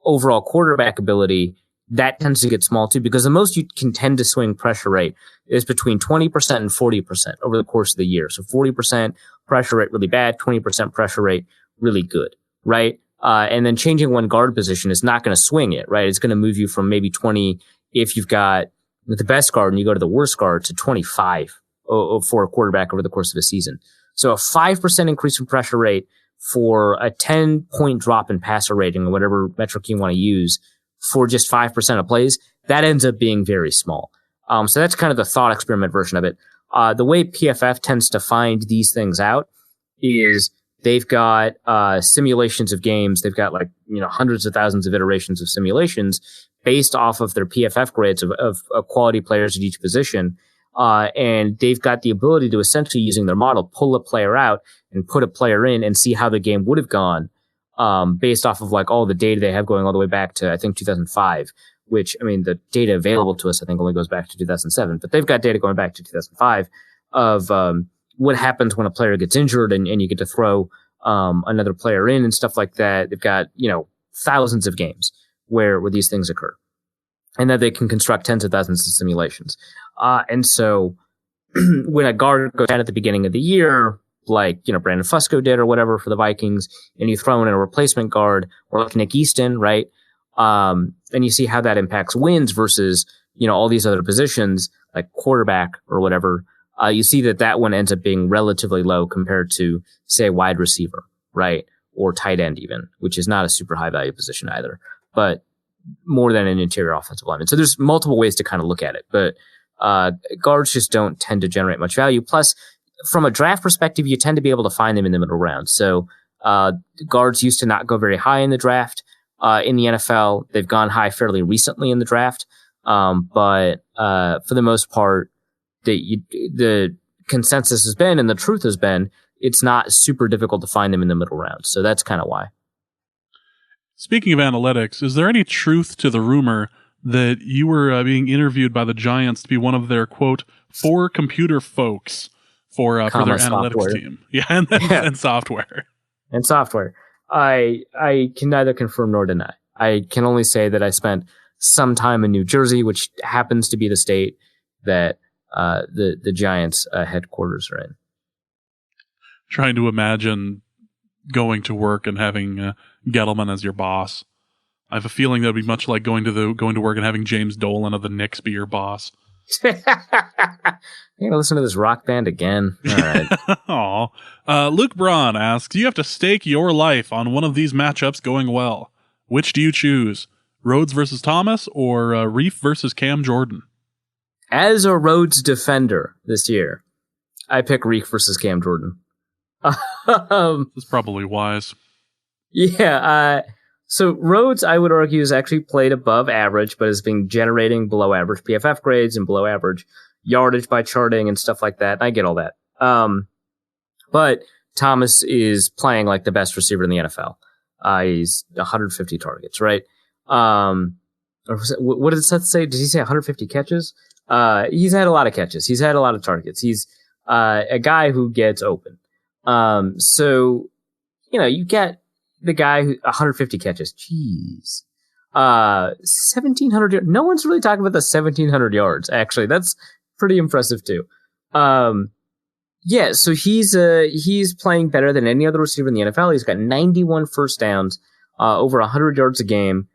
overall quarterback ability, that tends to get small too, because the most you can tend to swing pressure rate is between 20% and 40% over the course of the year. So 40% pressure rate really bad, 20% pressure rate really good, right? And then changing one guard position is not going to swing it, right? It's going to move you from maybe 20 if you've got the best guard and you go to the worst guard to 25 for a quarterback over the course of a season. So a 5% increase in pressure rate for a 10-point drop in passer rating or whatever metric you want to use for just 5% of plays, that ends up being very small. So that's kind of the thought experiment version of it. The way PFF tends to find these things out is they've got simulations of games. They've got hundreds of thousands of iterations of simulations based off of their PFF grades of quality players at each position. And they've got the ability to essentially, using their model, pull a player out and put a player in and see how the game would have gone, based off of all the data they have going all the way back to, I think, 2005, which, the data available to us, I think, only goes back to 2007, but they've got data going back to 2005 of, what happens when a player gets injured and you get to throw, another player in and stuff like that. They've got, thousands of games where these things occur, and that they can construct tens of thousands of simulations. And so when a guard goes out at the beginning of the year, like, Brandon Fusco did or whatever for the Vikings, and you throw in a replacement guard or like Nick Easton, right? And you see how that impacts wins versus, all these other positions like quarterback or whatever. You see that one ends up being relatively low compared to, say, wide receiver, right? Or tight end even, which is not a super high value position either. But more than an interior offensive lineman. So there's multiple ways to kind of look at it, but guards just don't tend to generate much value. Plus, from a draft perspective, you tend to be able to find them in the middle round. So guards used to not go very high in the draft in the NFL. They've gone high fairly recently in the draft, but for the most part, the consensus has been, and the truth has been, it's not super difficult to find them in the middle round. So that's kind of why. Speaking of analytics, is there any truth to the rumor that you were being interviewed by the Giants to be one of their, quote, 4 computer folks for their analytics software team? Yeah, and software. And software. I can neither confirm nor deny. I can only say that I spent some time in New Jersey, which happens to be the state that the Giants headquarters are in. Trying to imagine going to work and having Gettleman as your boss. I have a feeling that would be much like going to work and having James Dolan of the Knicks be your boss. You're gonna listen to this rock band again? All right. Aw. Luke Braun asks, you have to stake your life on one of these matchups going well. Which do you choose? Rhodes versus Thomas or Reef versus Cam Jordan? As a Rhodes defender this year, I pick Reef versus Cam Jordan. That's probably wise. Yeah. So Rhodes, I would argue, has actually played above average, but has been generating below average PFF grades and below average yardage by charting and stuff like that. I get all that. But Thomas is playing like the best receiver in the NFL. He's 150 targets, right? What did Seth say? Did he say 150 catches? He's had a lot of catches. He's had a lot of targets. He's a guy who gets open. So, you get the guy who 150 catches. Jeez. 1,700 yards. No one's really talking about the 1,700 yards, actually. That's pretty impressive, too. Yeah, so he's playing better than any other receiver in the NFL. He's got 91 first downs, over 100 yards a game.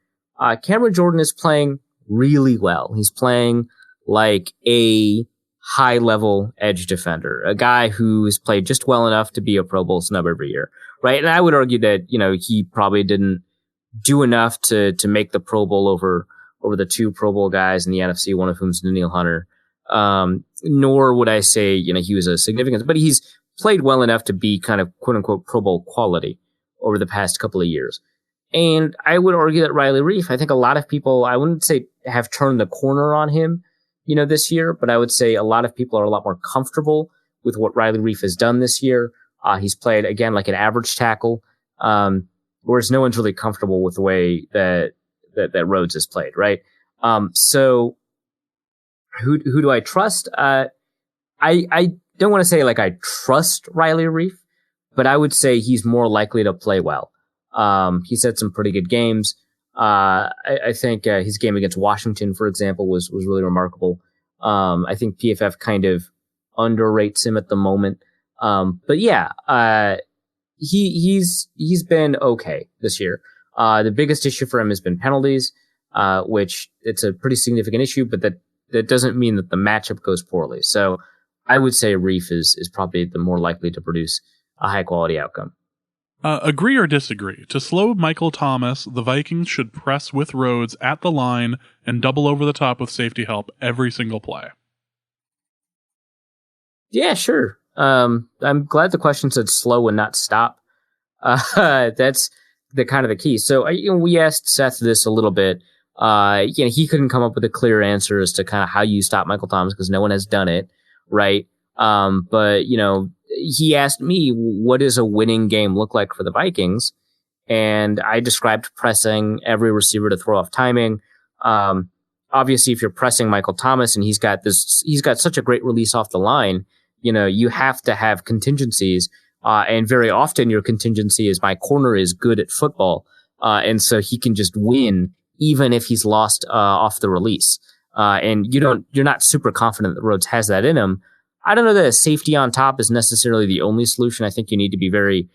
Cameron Jordan is playing really well. He's playing like a high-level edge defender, a guy who has played just well enough to be a Pro Bowl snub every year, right? And I would argue that, he probably didn't do enough to make the Pro Bowl over the 2 Pro Bowl guys in the NFC, one of whom's Daniil Hunter. Nor would I say, he was a significant, but he's played well enough to be kind of quote-unquote Pro Bowl quality over the past couple of years. And I would argue that Riley Reef, I think a lot of people, I wouldn't say have turned the corner on him, this year, but I would say a lot of people are a lot more comfortable with what Riley Reef has done this year. He's played, again, like an average tackle, whereas no one's really comfortable with the way that Rhodes has played, right? So who do I trust? I don't want to say like I trust Riley Reef, but I would say he's more likely to play well. He's had some pretty good games. I think his game against Washington, for example, was really remarkable. I think PFF kind of underrates him at the moment. But yeah, he's been okay this year. The biggest issue for him has been penalties, which it's a pretty significant issue, but that doesn't mean that the matchup goes poorly. So I would say Reef is probably the more likely to produce a high quality outcome. Agree or disagree? To slow Michael Thomas, the Vikings should press with Rhodes at the line and double over the top with safety help every single play. Yeah, sure. I'm glad the question said slow and not stop. That's the kind of the key. So we asked Seth this a little bit. He couldn't come up with a clear answer as to kind of how you stop Michael Thomas because no one has done it, right? But he asked me, what does a winning game look like for the Vikings? And I described pressing every receiver to throw off timing. Obviously, if you're pressing Michael Thomas and he's got such a great release off the line, you have to have contingencies. And very often your contingency is my corner is good at football. And so he can just win even if he's lost off the release. And you're not super confident that Rhodes has that in him. I don't know that a safety on top is necessarily the only solution. I think you need to be very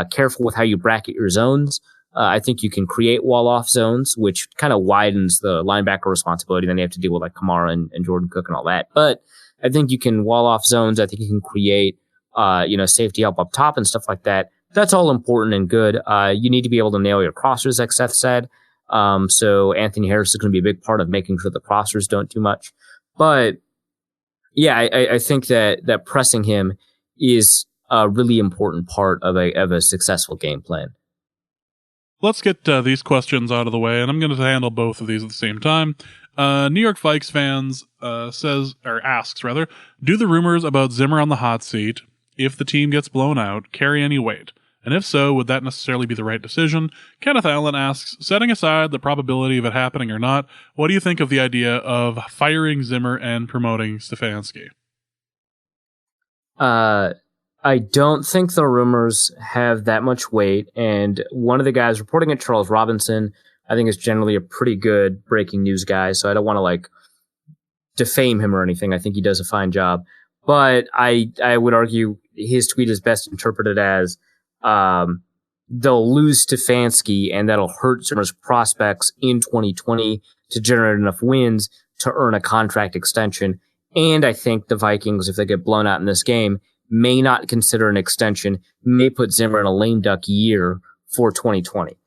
careful with how you bracket your zones. I think you can create wall-off zones, which kind of widens the linebacker responsibility. Then you have to deal with like Kamara and Jordan Cook and all that. But I think you can wall-off zones. I think you can create, safety help up top and stuff like that. That's all important and good. You need to be able to nail your crossers, like Seth said. So Anthony Harris is going to be a big part of making sure the crossers don't do much. But yeah, I think that pressing him is a really important part of a successfl game plan. Let's get these questions out of the way, and I'm going to handle both of these at the same time. New York Vikes fans asks, do the rumors about Zimmer on the hot seat, if the team gets blown out, carry any weight? And if so, would that necessarily be the right decision? Kenneth Allen asks, setting aside the probability of it happening or not, what do you think of the idea of firing Zimmer and promoting Stefanski? I don't think the rumors have that much weight. And one of the guys reporting it, Charles Robinson, I think is generally a pretty good breaking news guy. So I don't want to defame him or anything. I think he does a fine job. But I would argue his tweet is best interpreted as, they'll lose Stefanski and that'll hurt Zimmer's prospects in 2020 to generate enough wins to earn a contract extension. And I think the Vikings, if they get blown out in this game, may not consider an extension, may put Zimmer in a lame duck year for 2020.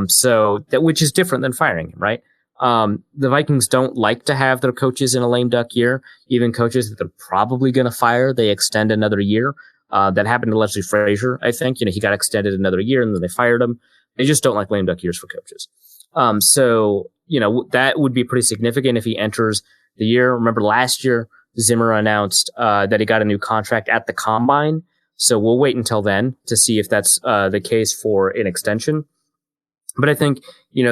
So that, which is different than firing him, right? The Vikings don't like to have their coaches in a lame duck year. Even coaches that they're probably going to fire, they extend another year. That happened to Leslie Frazier, I think. He got extended another year and then they fired him. They just don't like lame duck years for coaches. So that would be pretty significant if he enters the year. Remember last year, Zimmer announced that he got a new contract at the Combine. So we'll wait until then to see if that's the case for an extension. But I think,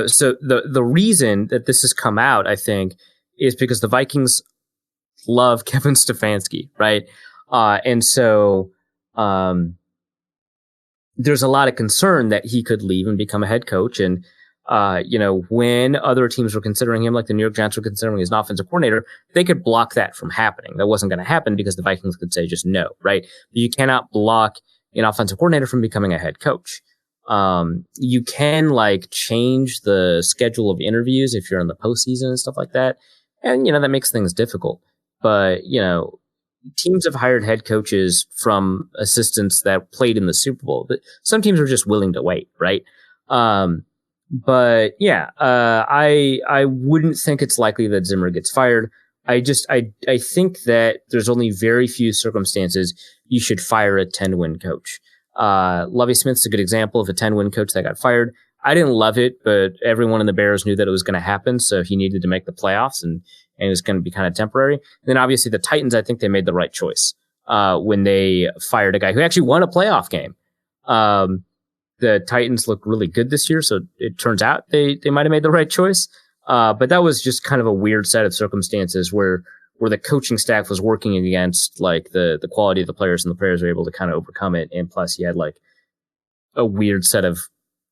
so the reason that this has come out, I think, is because the Vikings love Kevin Stefanski, right? And so there's a lot of concern that he could leave and become a head coach. And, when other teams were considering him, like the New York Giants were considering as an offensive coordinator, they could block that from happening. That wasn't going to happen because the Vikings could say just no, right? You cannot block an offensive coordinator from becoming a head coach. You can change the schedule of interviews if you're in the postseason and stuff like that. And, that makes things difficult. But, teams have hired head coaches from assistants that played in the Super Bowl. But some teams are just willing to wait, right? But yeah, I wouldn't think it's likely that Zimmer gets fired. I think that there's only very few circumstances you should fire a 10-win coach. Lovie Smith's a good example of a 10-win coach that got fired. I didn't love it, but everyone in the Bears knew that it was going to happen. So he needed to make the playoffs and it was going to be kind of temporary. And then obviously the Titans, I think they made the right choice, when they fired a guy who actually won a playoff game. The Titans look really good this year, so it turns out they might have made the right choice. But that was just kind of a weird set of circumstances where the coaching staff was working against the quality of the players, and the players were able to kind of overcome it. And plus, he had a weird set of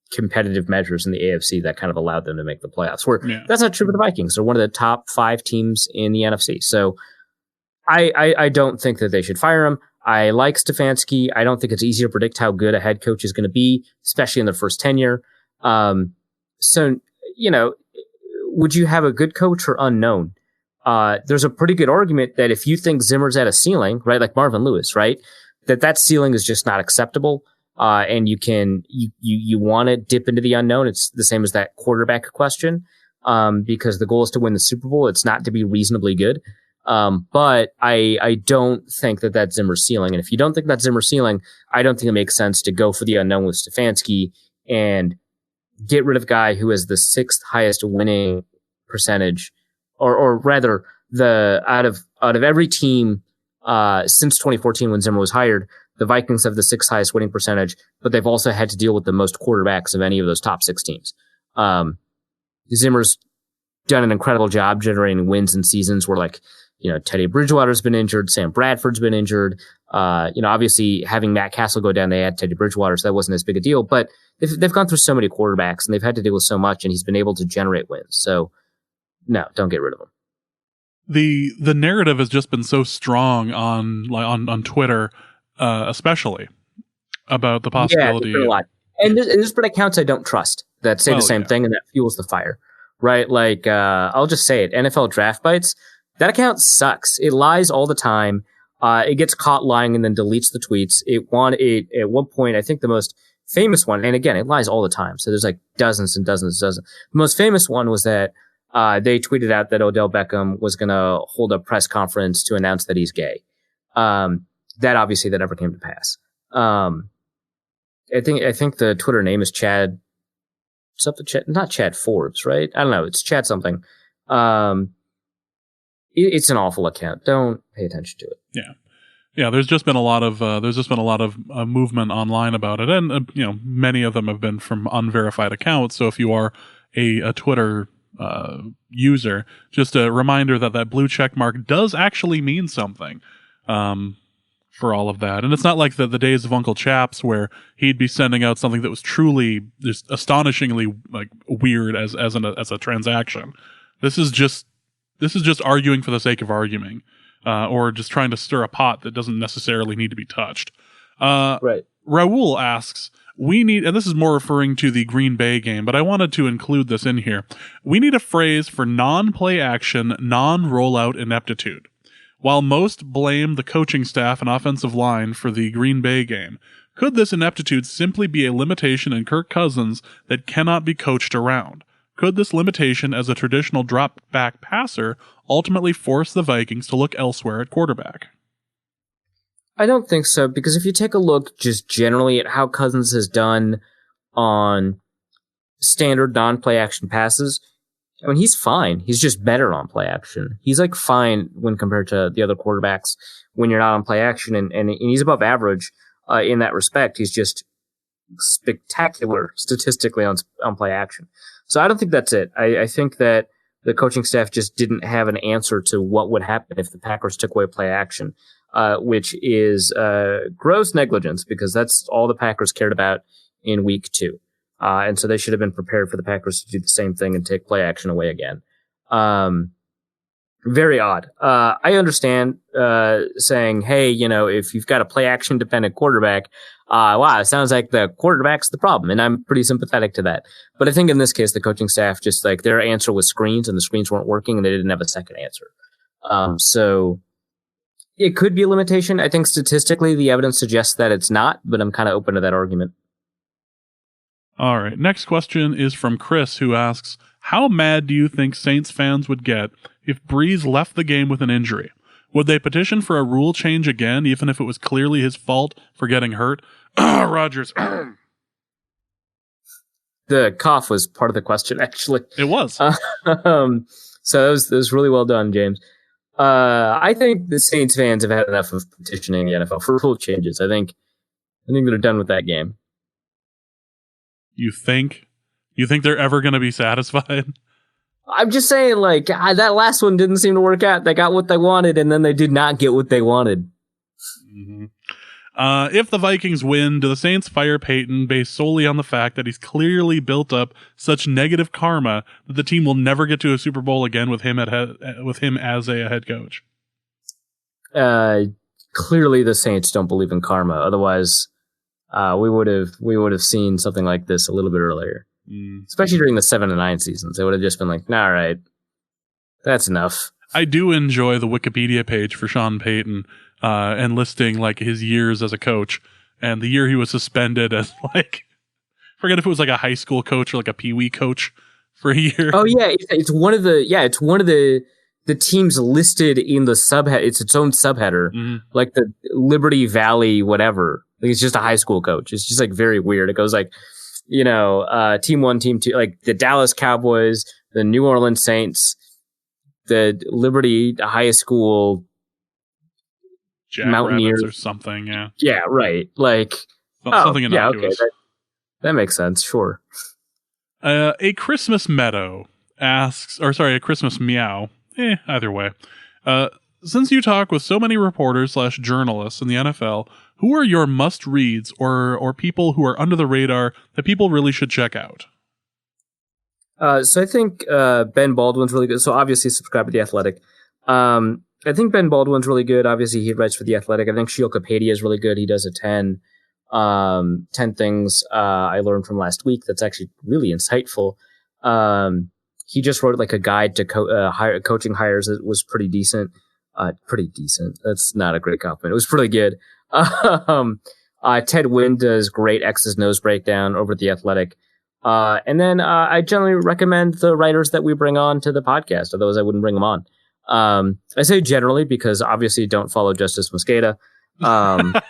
competitive measures in the AFC that kind of allowed them to make the playoffs. That's not true for the Vikings. They're one of the top 5 teams in the NFC. So I don't think that they should fire him. I like Stefanski. I don't think it's easy to predict how good a head coach is going to be, especially in their first tenure. So, would you have a good coach or unknown? There's a pretty good argument that if you think Zimmer's at a ceiling, right, like Marvin Lewis, right, that ceiling is just not acceptable. And you want to dip into the unknown. It's the same as that quarterback question. Because the goal is to win the Super Bowl. It's not to be reasonably good. But I don't think that that's Zimmer's ceiling. And if you don't think that's Zimmer's ceiling, I don't think it makes sense to go for the unknown with Stefanski and get rid of a guy who has the 6th highest winning percentage, or rather out of every team, since 2014 when Zimmer was hired, the Vikings have the 6th highest winning percentage, but they've also had to deal with the most quarterbacks of any of those top 6 teams. Zimmer's done an incredible job generating wins in seasons where Teddy Bridgewater's been injured, Sam Bradford's been injured. Obviously having Matt Castle go down, they had Teddy Bridgewater, so that wasn't as big a deal, but they've gone through so many quarterbacks and they've had to deal with so much, and he's been able to generate wins. So no, don't get rid of him. The narrative has just been so strong on Twitter, especially about the possibility. Yeah, a lot. And there's been accounts I don't trust that say the same thing, and that fuels the fire, right? I'll just say it. NFL Draft Bites, that account sucks. It lies all the time. It gets caught lying and then deletes the tweets. At one point, I think the most famous one, and again, it lies all the time. So there's like dozens and dozens and dozens. The most famous one was that they tweeted out that Odell Beckham was going to hold a press conference to announce that he's gay. That obviously that never came to pass. I think the Twitter name is Chad something. Not Chad Forbes, right? I don't know. It's Chad something. It's an awful account. Don't pay attention to it. Yeah. There's just been a lot of movement online about it, and many of them have been from unverified accounts. So if you are a Twitter user, just a reminder that blue check mark does actually mean something. For all of that. And it's not like the days of Uncle Chaps where he'd be sending out something that was truly just astonishingly like weird as a transaction. This is just arguing for the sake of arguing, or just trying to stir a pot that doesn't necessarily need to be touched. Right. Raul asks, and this is more referring to the Green Bay game, but I wanted to include this in here. We need a phrase for non-play action, non-rollout ineptitude. While most blame the coaching staff and offensive line for the Green Bay game, could this ineptitude simply be a limitation in Kirk Cousins that cannot be coached around? Could this limitation as a traditional drop-back passer ultimately force the Vikings to look elsewhere at quarterback? I don't think so, because if you take a look just generally at how Cousins has done on standard non-play action passes, I mean, he's fine. He's just better on play action. He's like fine when compared to the other quarterbacks when you're not on play action, and he's above average in that respect. He's just spectacular statistically on play action. So I don't think that's it. I think that the coaching staff just didn't have an answer to what would happen if the Packers took away play action, which is gross negligence, because that's all the Packers cared about in week 2. And so they should have been prepared for the Packers to do the same thing and take play action away again. Very odd. I understand saying, hey, if you've got a play action dependent quarterback, wow, it sounds like the quarterback's the problem. And I'm pretty sympathetic to that. But I think in this case, the coaching staff just like their answer was screens, and the screens weren't working, and they didn't have a second answer. So it could be a limitation. I think statistically the evidence suggests that it's not, but I'm kind of open to that argument. All right. Next question is from Chris, who asks, how mad do you think Saints fans would get if Brees left the game with an injury? Would they petition for a rule change again, even if it was clearly his fault for getting hurt? Rodgers. The cough was part of the question, actually. It was. So that was really well done, James. I think the Saints fans have had enough of petitioning the NFL for rule changes. I think they're done with that game. You think they're ever going to be satisfied? I'm just saying, like, that last one didn't seem to work out. They got what they wanted, and then they did not get what they wanted. Mm-hmm. If the Vikings win, do the Saints fire Peyton based solely on the fact that he's clearly built up such negative karma that the team will never get to a Super Bowl again with him as a head coach? Clearly, the Saints don't believe in karma. Otherwise, we would have seen something like this a little bit earlier. Especially during the 7-9 seasons. They would have just been like, nah, all right, that's enough. I do enjoy the Wikipedia page for Sean Payton and listing like his years as a coach, and the year he was suspended as like, forget if it was like a high school coach or like a peewee coach for a year. Oh yeah, it's one of the teams listed in the subhead. It's its own subheader, like the Liberty Valley whatever. Like it's just a high school coach. It's just like very weird. It goes like, team 1, team 2, like the Dallas Cowboys, the New Orleans Saints, the Liberty High School Mountaineers or something. Yeah. Yeah. Right. Like something innocuous. Okay. That makes sense. Sure. A Christmas Meadow asks, a Christmas Meow. Either way. Since you talk with so many reporters / journalists in the NFL, who are your must-reads or people who are under the radar that people really should check out? So I think Ben Baldwin's really good. So obviously subscribe to The Athletic. I think Ben Baldwin's really good. Obviously he writes for The Athletic. I think Shiokapadia is really good. He does a 10 things I learned from last week. That's actually really insightful. He just wrote like a guide to coaching hires. It was pretty decent. Pretty decent. That's not a great compliment. It was pretty good. Ted Wynn does great X's Nose breakdown over at The Athletic. And then I generally recommend the writers that we bring on to the podcast. Otherwise, I wouldn't bring them on. I say generally because obviously don't follow Justice Mosqueda. That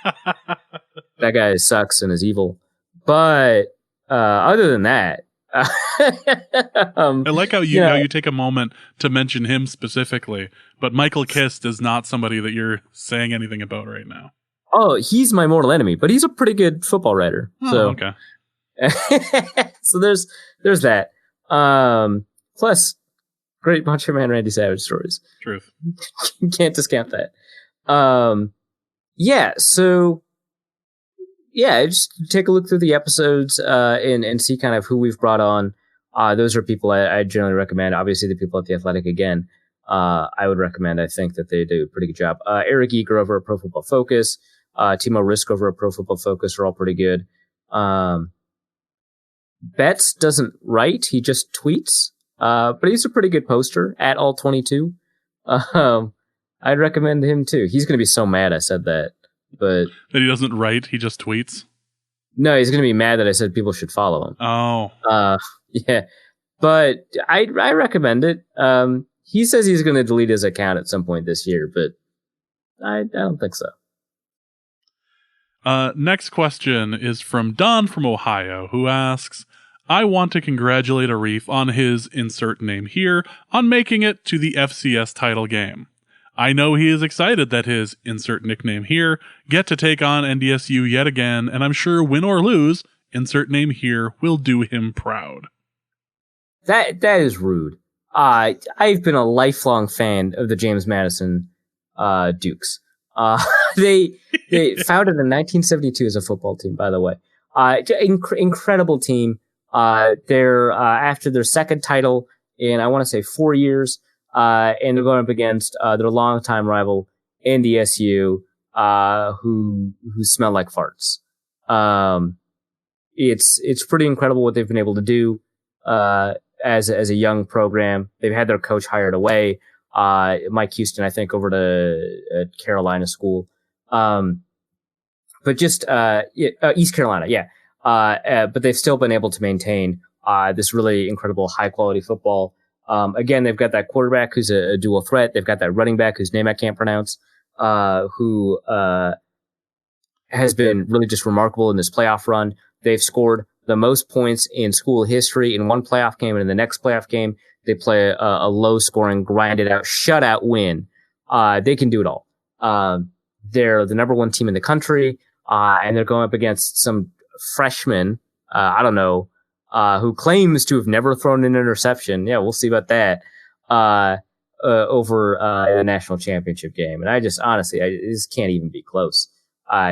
guy sucks and is evil. But other than that, I like how you take a moment to mention him specifically, but Michael Kist is not somebody that you're saying anything about right now. Oh, he's my mortal enemy, but he's a pretty good football writer. Oh, okay. So there's that. Plus, great Macho Man Randy Savage stories. Truth. Can't discount that. Just take a look through the episodes and see kind of who we've brought on. Those are people I generally recommend. Obviously, the people at The Athletic, again, I would recommend. I think that they do a pretty good job. Eric Eager over at Pro Football Focus, Timo Risk over at Pro Football Focus are all pretty good. Betts doesn't write, he just tweets. But he's a pretty good poster at All22. I'd recommend him too. He's going to be so mad I said that. But that he doesn't write, he just tweets? No, he's going to be mad that I said people should follow him. Oh. Yeah. But I recommend it. He says he's going to delete his account at some point this year, but I don't think so. Next question is from Don from Ohio, who asks, I want to congratulate Arif on his insert name here on making it to the FCS title game. I know he is excited that his insert nickname here get to take on NDSU yet again, and I'm sure win or lose, insert name here will do him proud. That is rude. I've been a lifelong fan of the James Madison Dukes. They founded in 1972 as a football team, by the way. Incredible team. They're after their second title in, I want to say, 4 years. And they're going up against their longtime rival NDSU, who smell like farts. It's pretty incredible what they've been able to do as a young program. They've had their coach hired away, Mike Houston, I think, over to Carolina school, but just East Carolina, yeah. But they've still been able to maintain this really incredible high quality football. Again, they've got that quarterback who's a dual threat. They've got that running back whose name I can't pronounce, who has been really just remarkable in this playoff run. They've scored the most points in school history in one playoff game, and in the next playoff game, they play a low-scoring, grinded-out, shutout win. They can do it all. They're the number one team in the country, and they're going up against some freshman, I don't know, who claims to have never thrown an interception. Yeah, we'll see about that. Over in a national championship game. And I just, honestly, this can't even be close.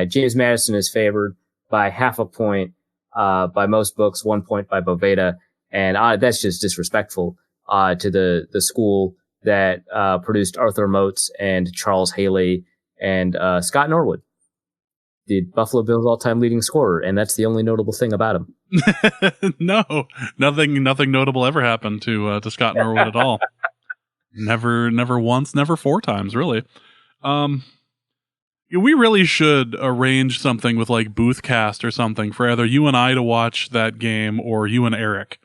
James Madison is favored by 0.5 point, by most books, 1 point by Boveda. And that's just disrespectful to the school that produced Arthur Moats and Charles Haley and Scott Norwood, the Buffalo Bills all-time leading scorer, and that's the only notable thing about him. No, nothing notable ever happened to Scott Norwood at all. Never once, never 4 times, really. We really should arrange something with like Boothcast or something for either you and I to watch that game or you and Eric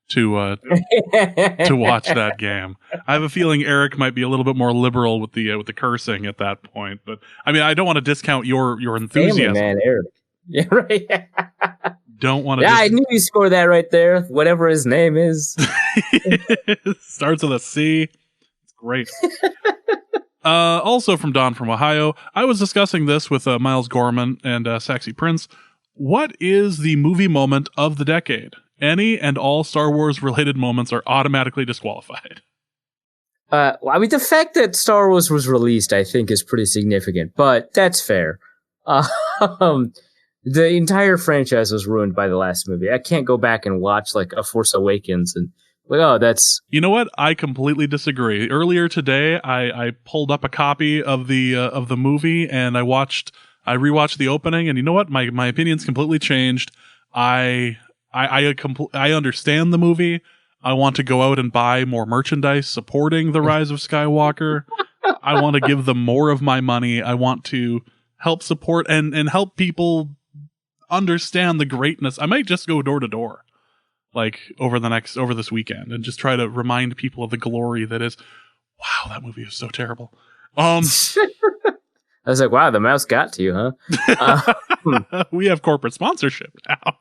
to watch that game. I have a feeling Eric might be a little bit more liberal with the cursing at that point, but I mean, I don't want to discount your enthusiasm. Family man, Eric. Yeah, right. Don't want to. Yeah, I knew you scored that right there. Whatever his name is, starts with a C. It's great. Also from Don from Ohio, I was discussing this with Miles Gorman and Sexy Prince. What is the movie moment of the decade? Any and all Star Wars related moments are automatically disqualified. Well, I mean, the fact that Star Wars was released, I think, is pretty significant, but that's fair. The entire franchise was ruined by the last movie. I can't go back and watch like A Force Awakens and like, oh, that's... You know what? I completely disagree. Earlier today, I pulled up a copy of the movie and I rewatched the opening, and you know what? My opinion's completely changed. I understand the movie. I want to go out and buy more merchandise supporting The Rise of Skywalker. I want to give them more of my money. I want to help support and help people understand the greatness. I might just go door to door, like over this weekend, and just try to remind people of the glory that is. Wow, that movie was so terrible. I was like, wow, the mouse got to you, huh? We have corporate sponsorship now.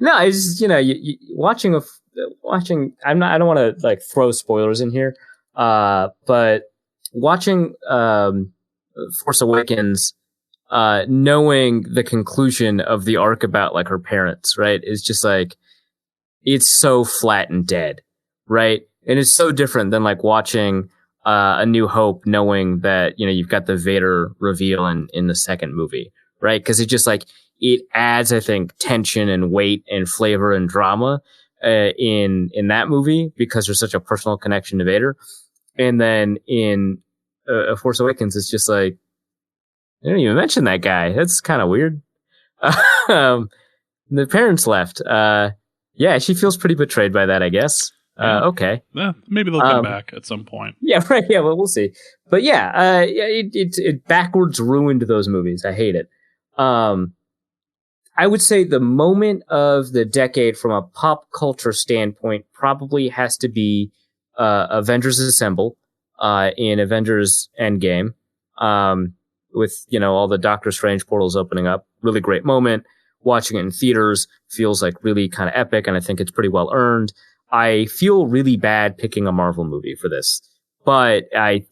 No, it's just, watching. I don't want to like throw spoilers in here, but watching Force Awakens, knowing the conclusion of the arc about like her parents, right, is just like it's so flat and dead, right, and it's so different than like watching A New Hope, knowing that you've got the Vader reveal in the second movie, right, because it just like it adds, I think, tension and weight and flavor and drama in that movie because there's such a personal connection to Vader. And then in Force Awakens, it's just like, I didn't even mention that guy. That's kind of weird. The parents left. Yeah, she feels pretty betrayed by that, I guess. Okay. Maybe they'll come back at some point. Yeah, right. Yeah, well, we'll see. But yeah, it backwards ruined those movies. I hate it. I would say the moment of the decade from a pop culture standpoint probably has to be Avengers Assemble in Avengers Endgame, with all the Doctor Strange portals opening up. Really great moment. Watching it in theaters feels like really kind of epic, and I think it's pretty well earned. I feel really bad picking a Marvel movie for this, but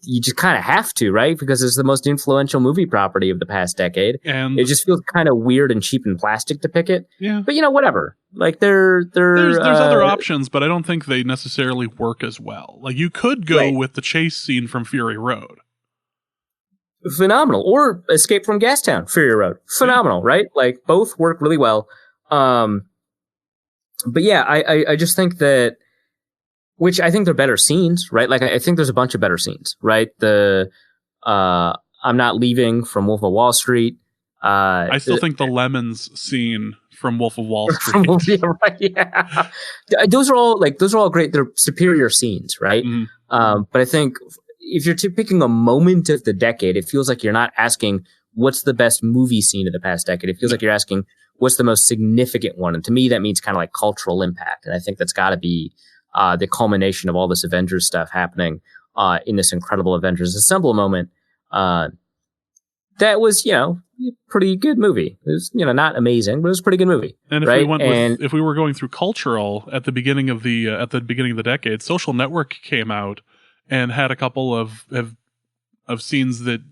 you just kind of have to, right? Because it's the most influential movie property of the past decade. And it just feels kind of weird and cheap and plastic to pick it. Yeah. But whatever. Like there's other options, but I don't think they necessarily work as well. Like you could go with the chase scene from Fury Road. Phenomenal. Or Escape from Gastown, Fury Road. Phenomenal, right? Like both work really well. But yeah, I just think that, which I think they're better scenes, right? Like I think there's a bunch of better scenes, right? The I'm Not Leaving from Wolf of Wall Street. I still think the lemons scene from Wolf of Wall Street. Yeah. Those are all great. They're superior scenes, right? Mm-hmm. But I think if you're picking a moment of the decade, it feels like you're not asking what's the best movie scene of the past decade. It feels like you're asking what's the most significant one. And to me, that means kind of like cultural impact. And I think that's got to be the culmination of all this Avengers stuff happening in this incredible Avengers Assemble moment. That was, a pretty good movie. It was, not amazing, but it was a pretty good movie. And if right? If we were going through cultural at the beginning of the decade, Social Network came out and had a couple of scenes that,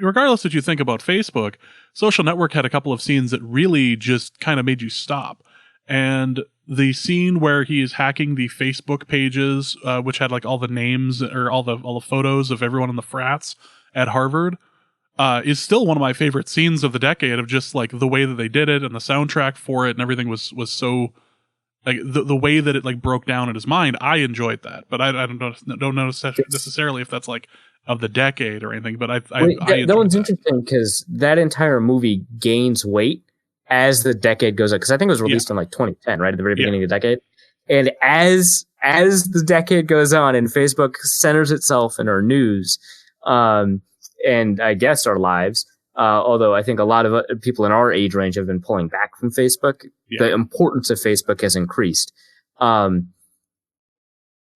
regardless what you think about Facebook, Social Network had a couple of scenes that really just kind of made you stop. And the scene where he is hacking the Facebook pages, which had like all the names or all the photos of everyone in the frats at Harvard, is still one of my favorite scenes of the decade, of just like the way that they did it and the soundtrack for it and everything was so like the way that it like broke down in his mind. I enjoyed that, but I don't know necessarily if that's like of the decade or anything. But that one's interesting because that entire movie gains weight as the decade goes on, because I think it was released in like 2010, right at the very beginning of the decade. And as the decade goes on and Facebook centers itself in our news, and I guess our lives, although I think a lot of people in our age range have been pulling back from Facebook, the importance of Facebook has increased.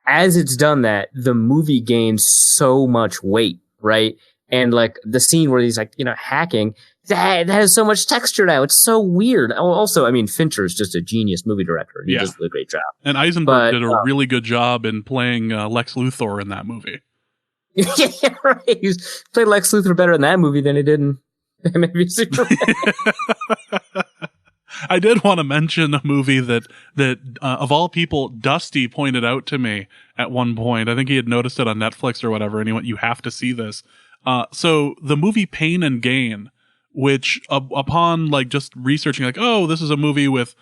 As it's done that, the movie gains so much weight, right? And like the scene where he's like, hacking, that has so much texture now. It's so weird. Also, I mean, Fincher is just a genius movie director. He does a great job. And Eisenberg did a really good job in playing Lex Luthor in that movie. Yeah, right. He played Lex Luthor better in that movie than he did in maybe Superman. I did want to mention a movie that of all people, Dusty pointed out to me at one point. I think he had noticed it on Netflix or whatever, and he went, "You have to see this." So the movie Pain and Gain, which upon like just researching, like, oh, this is a movie with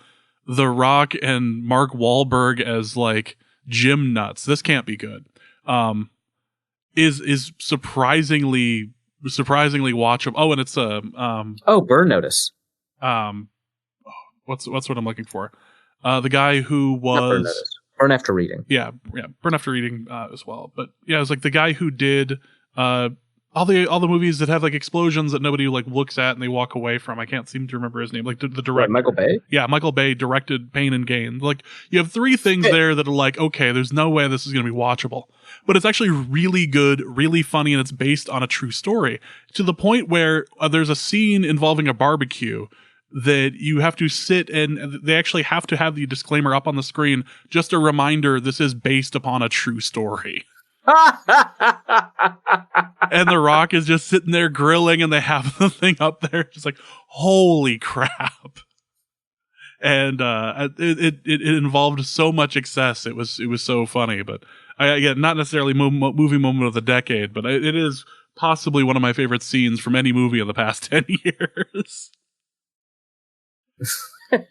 The Rock and Mark Wahlberg as like gym nuts. This can't be good. Is surprisingly watchable. Oh, and it's Burn Notice. What's what I'm looking for? The guy who was Burn After Reading. Yeah, Burn After Reading as well. But yeah, it was like the guy who did all the movies that have like explosions that nobody like looks at and they walk away from. I can't seem to remember his name. Like the director, Right, Michael Bay. Yeah, Michael Bay directed Pain and Gain. Like you have three things there that are like, okay, there's no way this is going to be watchable, but it's actually really good, really funny, and it's based on a true story to the point where there's a scene involving a barbecue that you have to sit and they actually have to have the disclaimer up on the screen, just a reminder this is based upon a true story. And The Rock is just sitting there grilling and they have the thing up there just like, holy crap. And it involved so much excess. It was so funny, but again, not necessarily movie moment of the decade, but it is possibly one of my favorite scenes from any movie in the past 10 years.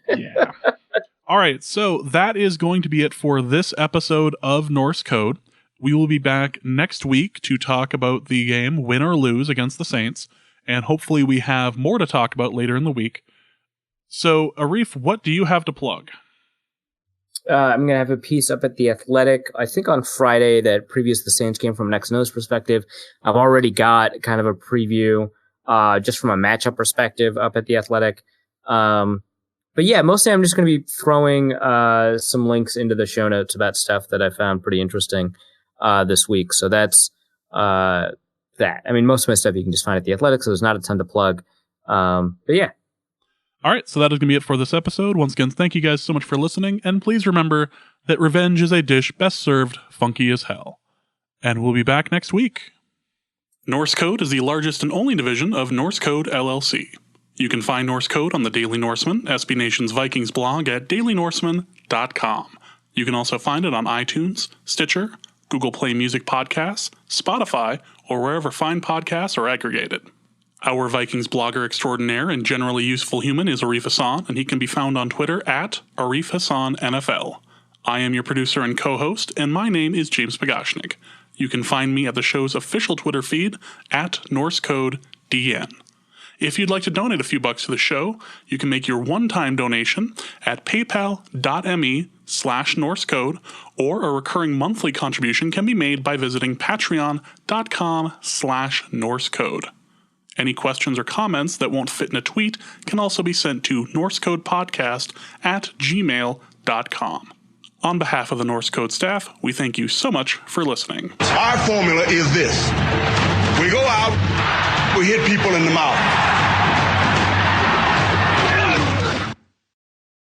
Yeah. All right, so that is going to be it for this episode of Norse Code. We will be back next week to talk about the game Win or Lose against the Saints, and hopefully we have more to talk about later in the week. So, Arif, what do you have to plug? I'm going to have a piece up at The Athletic, I think on Friday, that previews the Saints game from an X-Nose perspective. I've already got kind of a preview just from a matchup perspective up at The Athletic. But yeah, mostly I'm just going to be throwing some links into the show notes about stuff that I found pretty interesting this week. So that's that. I mean, most of my stuff you can just find at The Athletic, so there's not a ton to plug. But yeah. All right, so that is going to be it for this episode. Once again, thank you guys so much for listening, and please remember that revenge is a dish best served funky as hell. And we'll be back next week. Norse Code is the largest and only division of Norse Code LLC. You can find Norse Code on the Daily Norseman, SB Nation's Vikings blog at dailynorseman.com. You can also find it on iTunes, Stitcher, Google Play Music Podcasts, Spotify, or wherever fine podcasts are aggregated. Our Vikings blogger extraordinaire and generally useful human is Arif Hassan, and he can be found on Twitter at Arif Hassan NFL. I am your producer and co-host, and my name is James Pagashnik. You can find me at the show's official Twitter feed at NorseCodeDN. If you'd like to donate a few bucks to the show, you can make your one-time donation at paypal.me/NorseCode, or a recurring monthly contribution can be made by visiting patreon.com/NorseCode. Any questions or comments that won't fit in a tweet can also be sent to norsecodepodcast@gmail.com. On behalf of the Norse Code staff, we thank you so much for listening. Our formula is this. We go out, we hit people in the mouth.